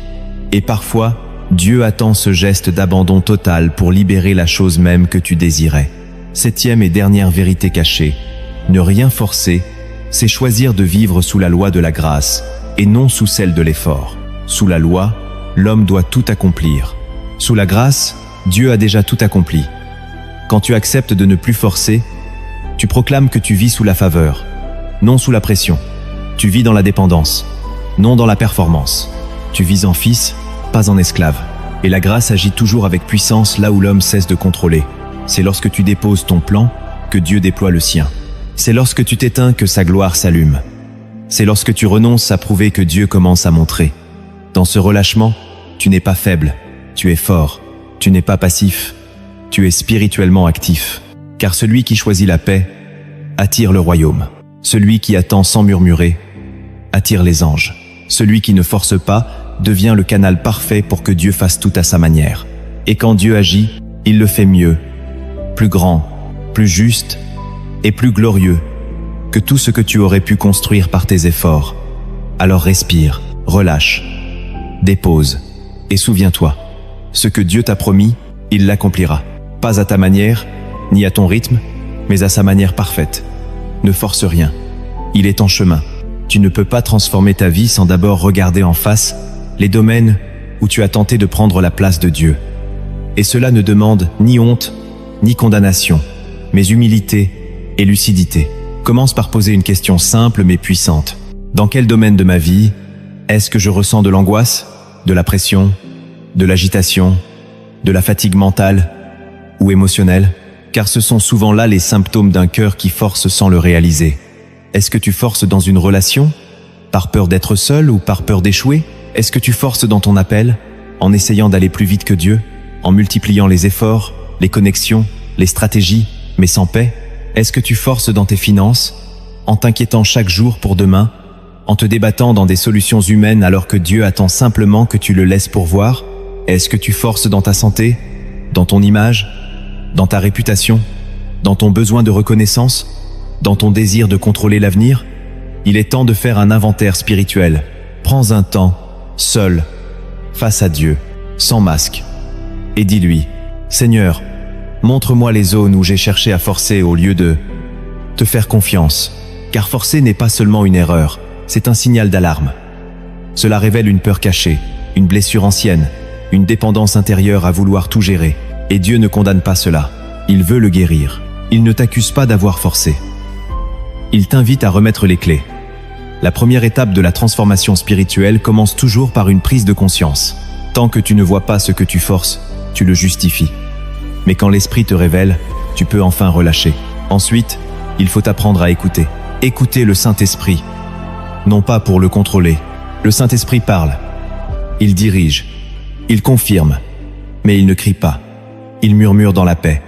Et parfois, Dieu attend ce geste d'abandon total pour libérer la chose même que tu désirais. Septième et dernière vérité cachée. Ne rien forcer, c'est choisir de vivre sous la loi de la grâce et non sous celle de l'effort. Sous la loi, l'homme doit tout accomplir. Sous la grâce, Dieu a déjà tout accompli. Quand tu acceptes de ne plus forcer, tu proclames que tu vis sous la faveur, non sous la pression. Tu vis dans la dépendance, non dans la performance. Tu vis en fils, pas en esclave. Et la grâce agit toujours avec puissance là où l'homme cesse de contrôler. C'est lorsque tu déposes ton plan que Dieu déploie le sien. C'est lorsque tu t'éteins que sa gloire s'allume. C'est lorsque tu renonces à prouver que Dieu commence à montrer. Dans ce relâchement, tu n'es pas faible, tu es fort. Tu n'es pas passif, tu es spirituellement actif. Car celui qui choisit la paix attire le royaume. Celui qui attend sans murmurer attire les anges. Celui qui ne force pas devient le canal parfait pour que Dieu fasse tout à sa manière. Et quand Dieu agit, il le fait mieux, plus grand, plus juste et plus glorieux que tout ce que tu aurais pu construire par tes efforts. Alors respire, relâche, dépose et souviens-toi, ce que Dieu t'a promis, il l'accomplira. Pas à ta manière, ni à ton rythme, mais à sa manière parfaite. Ne force rien, il est en chemin. Tu ne peux pas transformer ta vie sans d'abord regarder en face les domaines où tu as tenté de prendre la place de Dieu. Et cela ne demande ni honte, ni condamnation, mais humilité et lucidité. Commence par poser une question simple mais puissante. Dans quel domaine de ma vie est-ce que je ressens de l'angoisse, de la pression, de l'agitation, de la fatigue mentale ou émotionnelle? Car ce sont souvent là les symptômes d'un cœur qui force sans le réaliser. Est-ce que tu forces dans une relation, Par peur d'être seul ou par peur d'échouer? Est-ce que tu forces dans ton appel, en essayant d'aller plus vite que Dieu, en multipliant les efforts, les connexions, les stratégies, mais sans paix? Est-ce que tu forces dans tes finances, en t'inquiétant chaque jour pour demain, en te débattant dans des solutions humaines alors que Dieu attend simplement que tu le laisses pourvoir? Est-ce que tu forces dans ta santé, dans ton image, dans ta réputation, dans ton besoin de reconnaissance, dans ton désir de contrôler l'avenir? Il est temps de faire un inventaire spirituel. Prends un temps, seul, face à Dieu, sans masque, et dis-lui: Seigneur, montre-moi les zones où j'ai cherché à forcer au lieu de te faire confiance. Car forcer n'est pas seulement une erreur, c'est un signal d'alarme. Cela révèle une peur cachée, une blessure ancienne, une dépendance intérieure à vouloir tout gérer. Et Dieu ne condamne pas cela, il veut le guérir. Il ne t'accuse pas d'avoir forcé. Il t'invite à remettre les clés. La première étape de la transformation spirituelle commence toujours par une prise de conscience. Tant que tu ne vois pas ce que tu forces, tu le justifies. Mais quand l'Esprit te révèle, tu peux enfin relâcher. Ensuite, il faut apprendre à écouter. Écouter le Saint-Esprit. Non pas pour le contrôler. Le Saint-Esprit parle. Il dirige. Il confirme. Mais il ne crie pas. Il murmure dans la paix.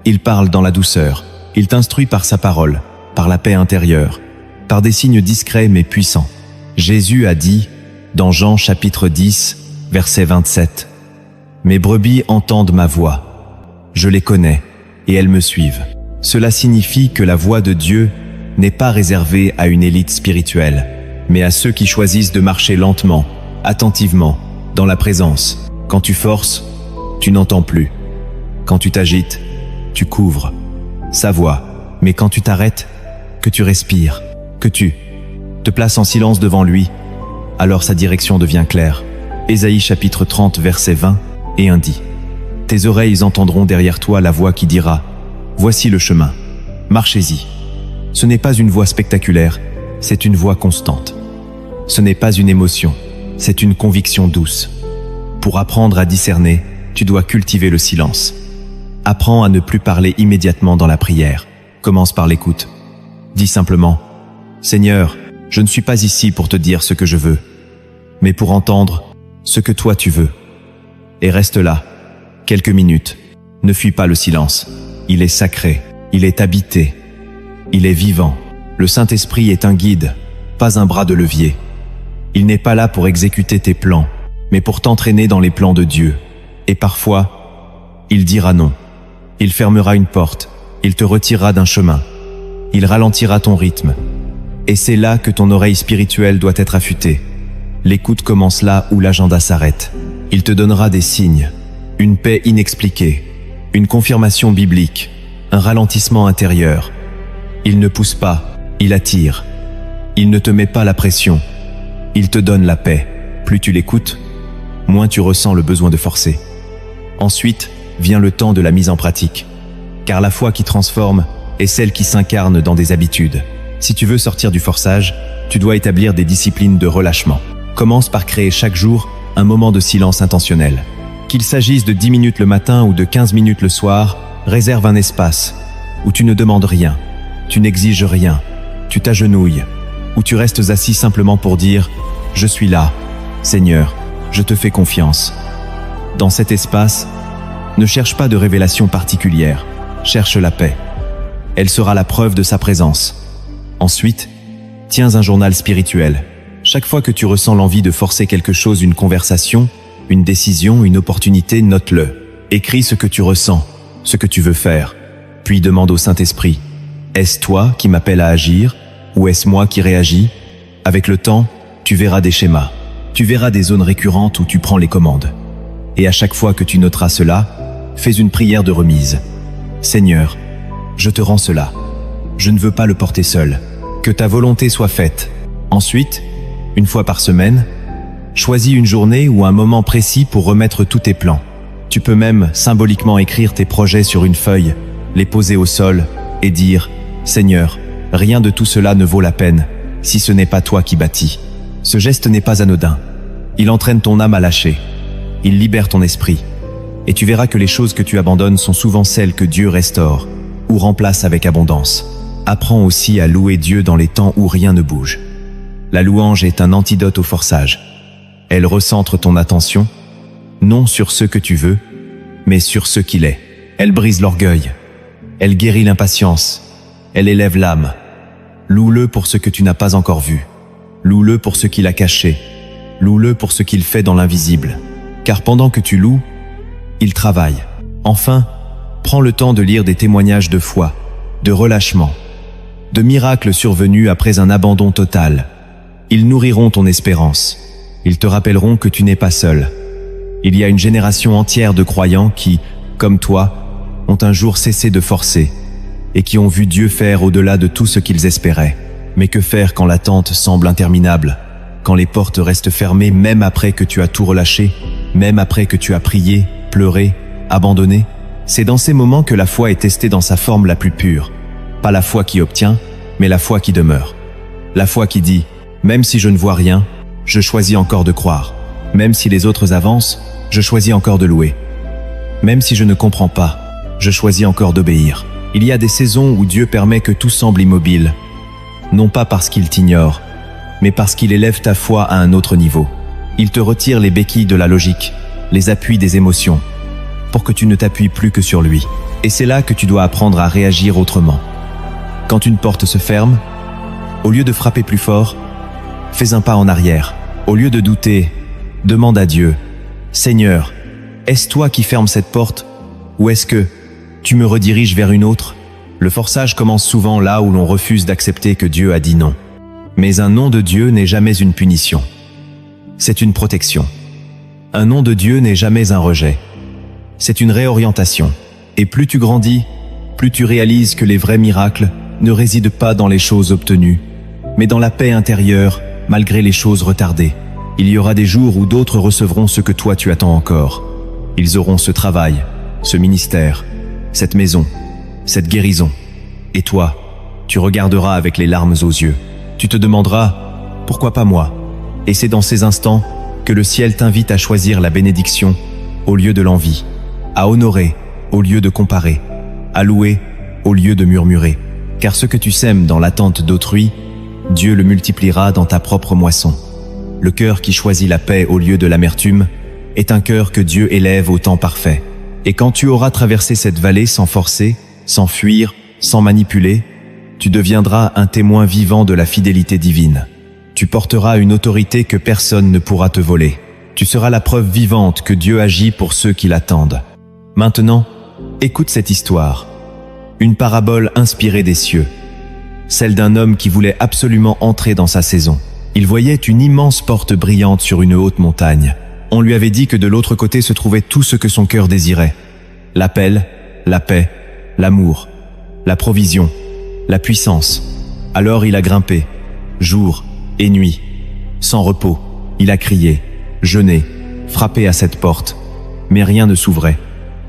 Il parle dans la douceur. Il t'instruit par sa parole, par la paix intérieure, par des signes discrets mais puissants. Jésus a dit, dans Jean chapitre 10, verset 27, « Mes brebis entendent ma voix. Je les connais, et elles me suivent. » Cela signifie que la voix de Dieu n'est pas réservée à une élite spirituelle, mais à ceux qui choisissent de marcher lentement, attentivement, dans la présence. Quand tu forces, tu n'entends plus. Quand tu t'agites, tu couvres sa voix. Mais quand tu t'arrêtes, que tu respires, que tu te places en silence devant lui, alors sa direction devient claire. Ésaïe chapitre 30 verset 20 et 1 dit: « Tes oreilles entendront derrière toi la voix qui dira: Voici le chemin, marchez-y. » Ce n'est pas une voix spectaculaire, c'est une voix constante. Ce n'est pas une émotion, c'est une conviction douce. Pour apprendre à discerner, tu dois cultiver le silence. Apprends à ne plus parler immédiatement dans la prière. Commence par l'écoute. Dis simplement: « Seigneur, je ne suis pas ici pour te dire ce que je veux, mais pour entendre ce que toi tu veux. » Et reste là, quelques minutes. Ne fuis pas le silence. Il est sacré, il est habité, il est vivant. Le Saint-Esprit est un guide, pas un bras de levier. Il n'est pas là pour exécuter tes plans, mais pour t'entraîner dans les plans de Dieu. Et parfois, il dira non. Il fermera une porte, il te retirera d'un chemin. Il ralentira ton rythme. Et c'est là que ton oreille spirituelle doit être affûtée. L'écoute commence là où l'agenda s'arrête. Il te donnera des signes, une paix inexpliquée, une confirmation biblique, un ralentissement intérieur. Il ne pousse pas, il attire. Il ne te met pas la pression. Il te donne la paix. Plus tu l'écoutes, moins tu ressens le besoin de forcer. Ensuite, vient le temps de la mise en pratique. Car la foi qui transforme est celle qui s'incarne dans des habitudes. Si tu veux sortir du forçage, tu dois établir des disciplines de relâchement. Commence par créer chaque jour un moment de silence intentionnel. Qu'il s'agisse de 10 minutes le matin ou de 15 minutes le soir, réserve un espace où tu ne demandes rien, tu n'exiges rien, tu t'agenouilles, où tu restes assis simplement pour dire « Je suis là, Seigneur, je te fais confiance ». Dans cet espace, ne cherche pas de révélation particulière, cherche la paix. Elle sera la preuve de sa présence. Ensuite, tiens un journal spirituel. Chaque fois que tu ressens l'envie de forcer quelque chose, une conversation, une décision, une opportunité, note-le. Écris ce que tu ressens, ce que tu veux faire. Puis demande au Saint-Esprit: est-ce toi qui m'appelles à agir ou est-ce moi qui réagis? Avec le temps, tu verras des schémas. Tu verras des zones récurrentes où tu prends les commandes. Et à chaque fois que tu noteras cela, fais une prière de remise. Seigneur, je te rends cela. Je ne veux pas le porter seul. Que ta volonté soit faite. Ensuite, une fois par semaine, choisis une journée ou un moment précis pour remettre tous tes plans. Tu peux même symboliquement écrire tes projets sur une feuille, les poser au sol et dire « Seigneur, rien de tout cela ne vaut la peine si ce n'est pas toi qui bâtis. » Ce geste n'est pas anodin. Il entraîne ton âme à lâcher. Il libère ton esprit. Et tu verras que les choses que tu abandonnes sont souvent celles que Dieu restaure ou remplace avec abondance. Apprends aussi à louer Dieu dans les temps où rien ne bouge. La louange est un antidote au forçage. Elle recentre ton attention, non sur ce que tu veux, mais sur ce qu'il est. Elle brise l'orgueil. Elle guérit l'impatience. Elle élève l'âme. Loue-le pour ce que tu n'as pas encore vu. Loue-le pour ce qu'il a caché. Loue-le pour ce qu'il fait dans l'invisible. Car pendant que tu loues, il travaille. Enfin, prends le temps de lire des témoignages de foi, de relâchement, de miracles survenus après un abandon total. Ils nourriront ton espérance. Ils te rappelleront que tu n'es pas seul. Il y a une génération entière de croyants qui, comme toi, ont un jour cessé de forcer et qui ont vu Dieu faire au-delà de tout ce qu'ils espéraient. Mais que faire quand l'attente semble interminable, quand les portes restent fermées même après que tu as tout relâché, même après que tu as prié, pleuré, abandonné? C'est dans ces moments que la foi est testée dans sa forme la plus pure. Pas la foi qui obtient, mais la foi qui demeure. La foi qui dit « Même si je ne vois rien, je choisis encore de croire. Même si les autres avancent, je choisis encore de louer. Même si je ne comprends pas, je choisis encore d'obéir. » Il y a des saisons où Dieu permet que tout semble immobile, non pas parce qu'il t'ignore, mais parce qu'il élève ta foi à un autre niveau. Il te retire les béquilles de la logique, les appuis des émotions, pour que tu ne t'appuies plus que sur lui. Et c'est là que tu dois apprendre à réagir autrement. Quand une porte se ferme, au lieu de frapper plus fort, fais un pas en arrière. Au lieu de douter, demande à Dieu, « Seigneur, est-ce toi qui fermes cette porte, ou est-ce que tu me rediriges vers une autre ?» Le forçage commence souvent là où l'on refuse d'accepter que Dieu a dit non. Mais un non de Dieu n'est jamais une punition. C'est une protection. Un non de Dieu n'est jamais un rejet. C'est une réorientation. Et plus tu grandis, plus tu réalises que les vrais miracles ne résident pas dans les choses obtenues, mais dans la paix intérieure, malgré les choses retardées. Il y aura des jours où d'autres recevront ce que toi tu attends encore. Ils auront ce travail, ce ministère, cette maison, cette guérison. Et toi, tu regarderas avec les larmes aux yeux. Tu te demanderas, pourquoi pas moi? Et c'est dans ces instants que le ciel t'invite à choisir la bénédiction au lieu de l'envie, à honorer au lieu de comparer, à louer au lieu de murmurer. Car ce que tu sèmes dans l'attente d'autrui, Dieu le multipliera dans ta propre moisson. Le cœur qui choisit la paix au lieu de l'amertume est un cœur que Dieu élève au temps parfait. Et quand tu auras traversé cette vallée sans forcer, sans fuir, sans manipuler, tu deviendras un témoin vivant de la fidélité divine. Tu porteras une autorité que personne ne pourra te voler. Tu seras la preuve vivante que Dieu agit pour ceux qui l'attendent. Maintenant, écoute cette histoire. Une parabole inspirée des cieux. Celle d'un homme qui voulait absolument entrer dans sa saison. Il voyait une immense porte brillante sur une haute montagne. On lui avait dit que de l'autre côté se trouvait tout ce que son cœur désirait. L'appel, la paix, l'amour, la provision, la puissance. Alors il a grimpé, jour et nuit, sans repos. Il a crié, jeûné, frappé à cette porte, mais rien ne s'ouvrait.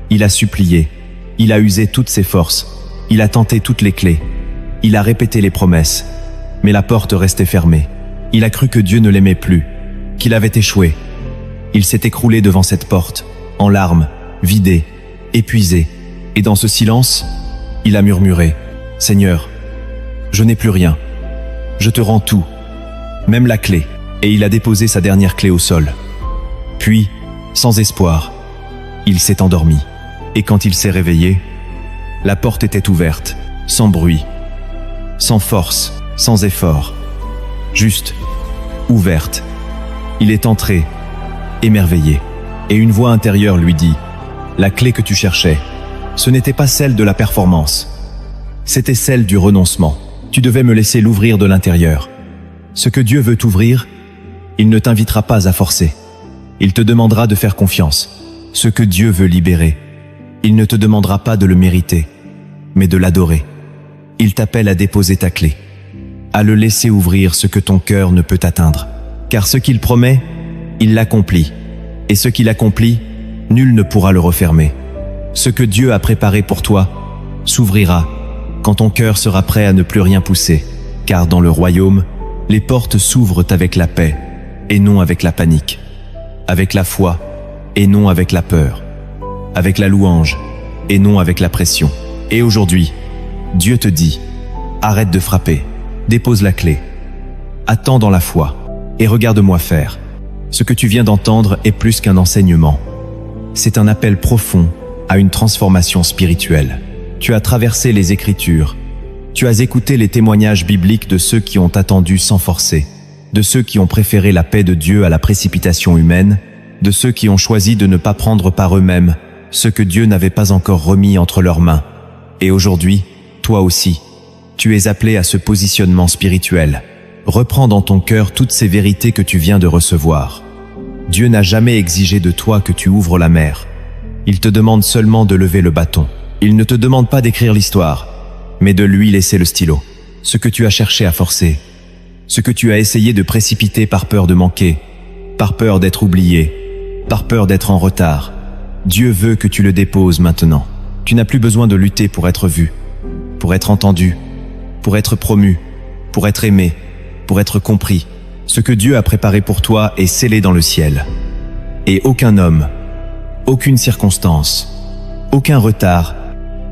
Il a supplié, il a usé toutes ses forces, il a tenté toutes les clés, il a répété les promesses, mais la porte restait fermée. Il a cru que Dieu ne l'aimait plus, qu'il avait échoué. Il s'est écroulé devant cette porte, en larmes, vidé, épuisé, et dans ce silence, il a murmuré, « Seigneur, je n'ai plus rien, je te rends tout, même la clé. » Et il a déposé sa dernière clé au sol. Puis, sans espoir, il s'est endormi. Et quand il s'est réveillé, la porte était ouverte, sans bruit, sans force, sans effort, juste ouverte. Il est entré, émerveillé, et une voix intérieure lui dit, « La clé que tu cherchais, ce n'était pas celle de la performance, c'était celle du renoncement. Tu devais me laisser l'ouvrir de l'intérieur. Ce que Dieu veut t'ouvrir, il ne t'invitera pas à forcer. Il te demandera de faire confiance. Ce que Dieu veut libérer, il ne te demandera pas de le mériter, mais de l'adorer. Il t'appelle à déposer ta clé, à le laisser ouvrir ce que ton cœur ne peut atteindre. Car ce qu'il promet, il l'accomplit. Et ce qu'il accomplit, nul ne pourra le refermer. Ce que Dieu a préparé pour toi s'ouvrira quand ton cœur sera prêt à ne plus rien pousser. Car dans le royaume, les portes s'ouvrent avec la paix et non avec la panique, avec la foi et non avec la peur, avec la louange et non avec la pression. Et aujourd'hui, Dieu te dit, arrête de frapper, dépose la clé. Attends dans la foi et regarde-moi faire. Ce que tu viens d'entendre est plus qu'un enseignement. C'est un appel profond à une transformation spirituelle. Tu as traversé les Écritures. Tu as écouté les témoignages bibliques de ceux qui ont attendu sans forcer, de ceux qui ont préféré la paix de Dieu à la précipitation humaine, de ceux qui ont choisi de ne pas prendre par eux-mêmes ce que Dieu n'avait pas encore remis entre leurs mains. Et aujourd'hui, toi aussi, tu es appelé à ce positionnement spirituel. Reprends dans ton cœur toutes ces vérités que tu viens de recevoir. Dieu n'a jamais exigé de toi que tu ouvres la mer. Il te demande seulement de lever le bâton. Il ne te demande pas d'écrire l'histoire, mais de lui laisser le stylo. Ce que tu as cherché à forcer, ce que tu as essayé de précipiter par peur de manquer, par peur d'être oublié, par peur d'être en retard, Dieu veut que tu le déposes maintenant. Tu n'as plus besoin de lutter pour être vu, pour être entendu, pour être promu, pour être aimé, pour être compris. Ce que Dieu a préparé pour toi est scellé dans le ciel. Et aucun homme, aucune circonstance, aucun retard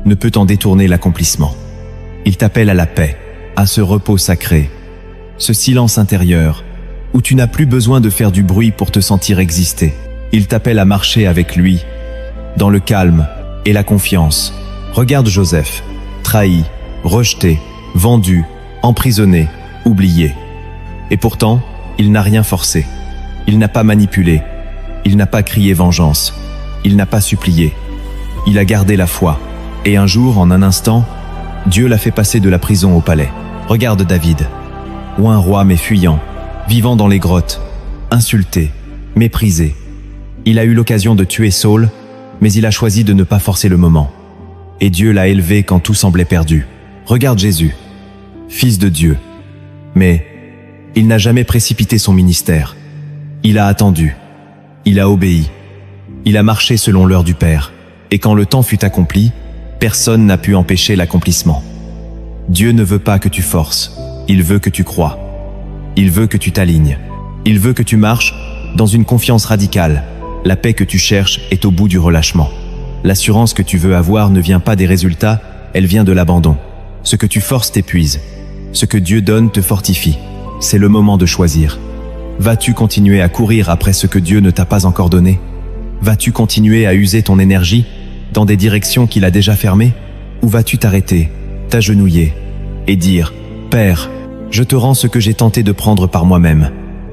ne peut en détourner l'accomplissement. Il t'appelle à la paix, à ce repos sacré, ce silence intérieur, où tu n'as plus besoin de faire du bruit pour te sentir exister. Il t'appelle à marcher avec lui, dans le calme et la confiance. Regarde Joseph, trahi, rejeté, vendu, emprisonné, oublié. Et pourtant, il n'a rien forcé. Il n'a pas manipulé. Il n'a pas crié vengeance. Il n'a pas supplié. Il a gardé la foi. Et un jour, en un instant, Dieu l'a fait passer de la prison au palais. Regarde David, ou un roi mais fuyant, vivant dans les grottes, insulté, méprisé. Il a eu l'occasion de tuer Saul, mais il a choisi de ne pas forcer le moment. Et Dieu l'a élevé quand tout semblait perdu. Regarde Jésus, fils de Dieu. Mais il n'a jamais précipité son ministère. Il a attendu. Il a obéi. Il a marché selon l'heure du Père. Et quand le temps fut accompli, personne n'a pu empêcher l'accomplissement. Dieu ne veut pas que tu forces. Il veut que tu crois. Il veut que tu t'alignes. Il veut que tu marches dans une confiance radicale. La paix que tu cherches est au bout du relâchement. L'assurance que tu veux avoir ne vient pas des résultats, elle vient de l'abandon. Ce que tu forces t'épuise. Ce que Dieu donne te fortifie. C'est le moment de choisir. Vas-tu continuer à courir après ce que Dieu ne t'a pas encore donné? Vas-tu continuer à user ton énergie dans des directions qu'il a déjà fermées? Ou vas-tu t'arrêter, t'agenouiller et dire « Père, je te rends ce que j'ai tenté de prendre par moi-même.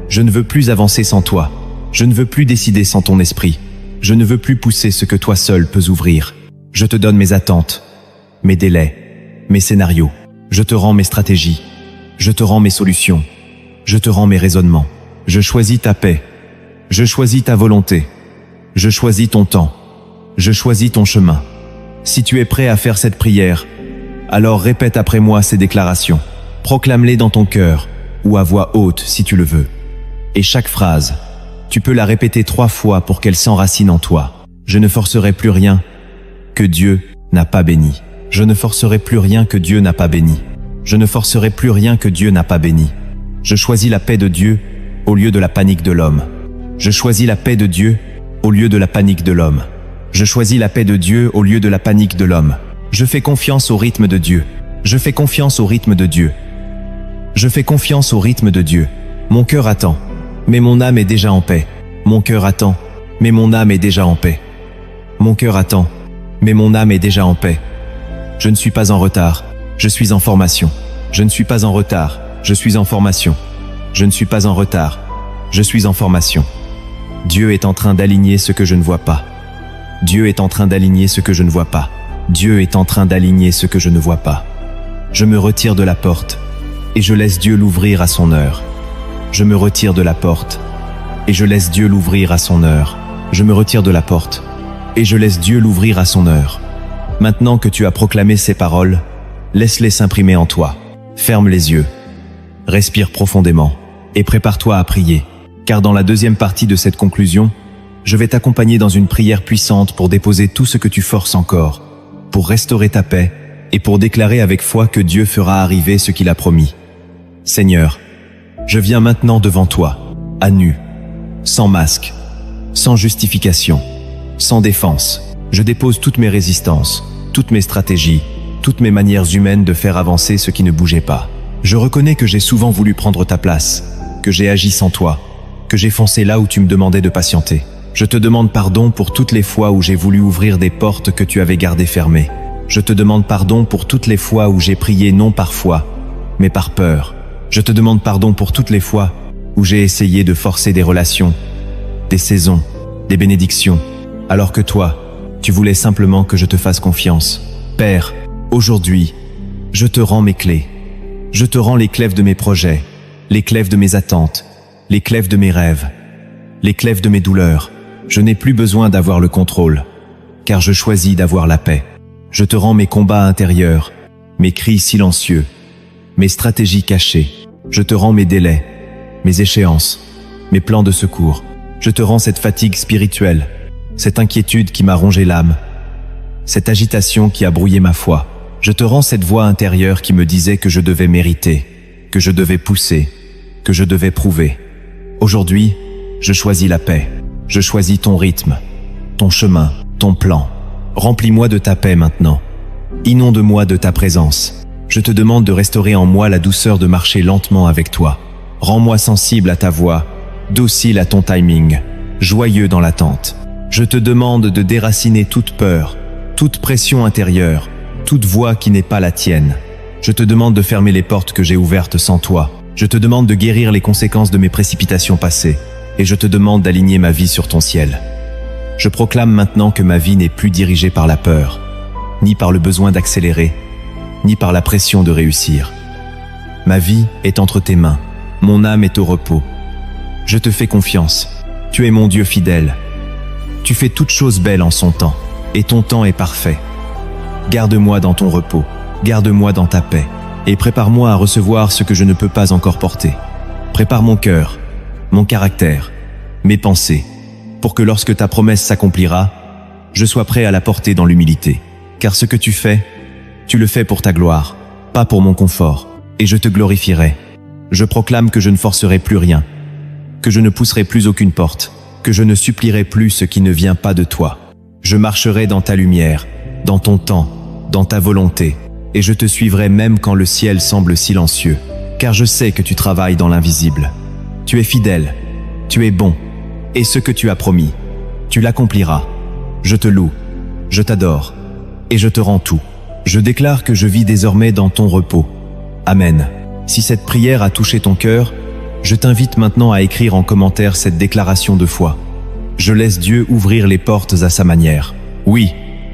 Je ne veux plus avancer sans toi. Je ne veux plus décider sans ton esprit. Je ne veux plus pousser ce que toi seul peux ouvrir. Je te donne mes attentes, mes délais, mes scénarios. Je te rends mes stratégies. Je te rends mes solutions. Je te rends mes raisonnements. Je choisis ta paix. Je choisis ta volonté. Je choisis ton temps. Je choisis ton chemin. Si tu es prêt à faire cette prière, alors répète après moi ces déclarations. Proclame-les dans ton cœur ou à voix haute si tu le veux. Et chaque phrase, tu peux la répéter 3 fois pour qu'elle s'enracine en toi. Je ne forcerai plus rien que Dieu n'a pas béni. Je ne forcerai plus rien que Dieu n'a pas béni. Je ne forcerai plus rien que Dieu n'a pas béni. Je choisis la paix de Dieu au lieu de la panique de l'homme. Je choisis la paix de Dieu au lieu de la panique de l'homme. Je choisis la paix de Dieu au lieu de la panique de l'homme. Je fais confiance au rythme de Dieu. Je fais confiance au rythme de Dieu. Je fais confiance au rythme de Dieu. Mon cœur attend, mais mon âme est déjà en paix. Mon cœur attend, mais mon âme est déjà en paix. Mon cœur attend, mais mon âme est déjà en paix. Je ne suis pas en retard, je suis en formation. Je ne suis pas en retard, je suis en formation. Je ne suis pas en retard, je suis en formation. Dieu est en train d'aligner ce que je ne vois pas. Dieu est en train d'aligner ce que je ne vois pas. Dieu est en train d'aligner ce que je ne vois pas. Je me retire de la porte et je laisse Dieu l'ouvrir à son heure. Je me retire de la porte et je laisse Dieu l'ouvrir à son heure. Je me retire de la porte et je laisse Dieu l'ouvrir à son heure. Maintenant que tu as proclamé ces paroles, laisse-les s'imprimer en toi. Ferme les yeux, respire profondément et prépare-toi à prier. Car dans la deuxième partie de cette conclusion, je vais t'accompagner dans une prière puissante pour déposer tout ce que tu forces encore, pour restaurer ta paix et pour déclarer avec foi que Dieu fera arriver ce qu'il a promis. Seigneur, je viens maintenant devant toi, à nu, sans masque, sans justification, sans défense. Je dépose toutes mes résistances, toutes mes stratégies, toutes mes manières humaines de faire avancer ce qui ne bougeait pas. Je reconnais que j'ai souvent voulu prendre ta place, que j'ai agi sans toi, que j'ai foncé là où tu me demandais de patienter. Je te demande pardon pour toutes les fois où j'ai voulu ouvrir des portes que tu avais gardées fermées. Je te demande pardon pour toutes les fois où j'ai prié non par foi, mais par peur. Je te demande pardon pour toutes les fois où j'ai essayé de forcer des relations, des saisons, des bénédictions, alors que toi, tu voulais simplement que je te fasse confiance. Père, aujourd'hui, je te rends mes clés. Je te rends les clefs de mes projets, les clefs de mes attentes, les clefs de mes rêves, les clefs de mes douleurs. Je n'ai plus besoin d'avoir le contrôle, car je choisis d'avoir la paix. Je te rends mes combats intérieurs, mes cris silencieux, mes stratégies cachées. Je te rends mes délais, mes échéances, mes plans de secours. Je te rends cette fatigue spirituelle, cette inquiétude qui m'a rongé l'âme, cette agitation qui a brouillé ma foi. Je te rends cette voix intérieure qui me disait que je devais mériter, que je devais pousser, que je devais prouver. Aujourd'hui, je choisis la paix. Je choisis ton rythme, ton chemin, ton plan. Remplis-moi de ta paix maintenant. Inonde-moi de ta présence. Je te demande de restaurer en moi la douceur de marcher lentement avec toi. Rends-moi sensible à ta voix, docile à ton timing, joyeux dans l'attente. Je te demande de déraciner toute peur, toute pression intérieure, toute voix qui n'est pas la tienne. Je te demande de fermer les portes que j'ai ouvertes sans toi. Je te demande de guérir les conséquences de mes précipitations passées. Et je te demande d'aligner ma vie sur ton ciel. Je proclame maintenant que ma vie n'est plus dirigée par la peur, ni par le besoin d'accélérer, ni par la pression de réussir. Ma vie est entre tes mains. Mon âme est au repos. Je te fais confiance. Tu es mon Dieu fidèle. Tu fais toutes choses belles en son temps, et ton temps est parfait. Garde-moi dans ton repos, garde-moi dans ta paix, et prépare-moi à recevoir ce que je ne peux pas encore porter. Prépare mon cœur, mon caractère, mes pensées, pour que lorsque ta promesse s'accomplira, je sois prêt à la porter dans l'humilité. Car ce que tu le fais pour ta gloire, pas pour mon confort, et je te glorifierai. Je proclame que je ne forcerai plus rien, que je ne pousserai plus aucune porte, que je ne supplierai plus ce qui ne vient pas de toi. Je marcherai dans ta lumière, dans ton temps, dans ta volonté, et je te suivrai même quand le ciel semble silencieux, car je sais que tu travailles dans l'invisible. Tu es fidèle, tu es bon, et ce que tu as promis, tu l'accompliras. Je te loue, je t'adore, et je te rends tout. Je déclare que je vis désormais dans ton repos. Amen. Si cette prière a touché ton cœur, je t'invite maintenant à écrire en commentaire cette déclaration de foi. Je laisse Dieu ouvrir les portes à sa manière. Oui,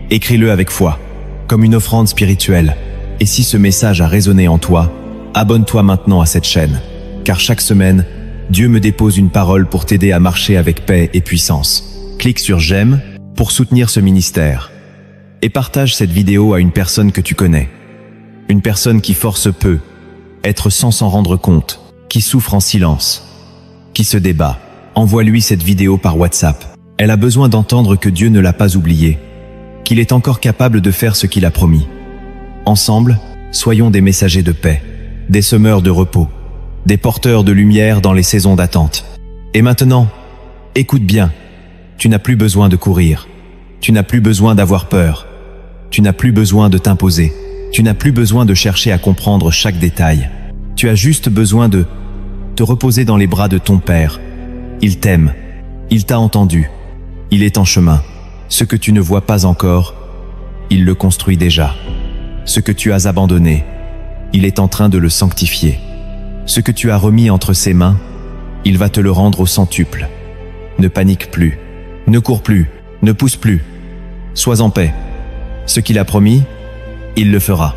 écris-le avec foi, comme une offrande spirituelle. Et si ce message a résonné en toi, abonne-toi maintenant à cette chaîne, car chaque semaine, Dieu me dépose une parole pour t'aider à marcher avec paix et puissance. Clique sur j'aime pour soutenir ce ministère. Et partage cette vidéo à une personne que tu connais. Une personne qui force peu, être sans s'en rendre compte, qui souffre en silence, qui se débat. Envoie-lui cette vidéo par WhatsApp. Elle a besoin d'entendre que Dieu ne l'a pas oublié, qu'il est encore capable de faire ce qu'il a promis. Ensemble, soyons des messagers de paix, des semeurs de repos, des porteurs de lumière dans les saisons d'attente. Et maintenant, écoute bien, tu n'as plus besoin de courir, tu n'as plus besoin d'avoir peur, tu n'as plus besoin de t'imposer, tu n'as plus besoin de chercher à comprendre chaque détail. Tu as juste besoin de te reposer dans les bras de ton Père. Il t'aime, il t'a entendu, il est en chemin. Ce que tu ne vois pas encore, il le construit déjà. Ce que tu as abandonné, il est en train de le sanctifier. Ce que tu as remis entre ses mains, il va te le rendre au centuple. Ne panique plus, ne cours plus, ne pousse plus. Sois en paix. Ce qu'il a promis, il le fera.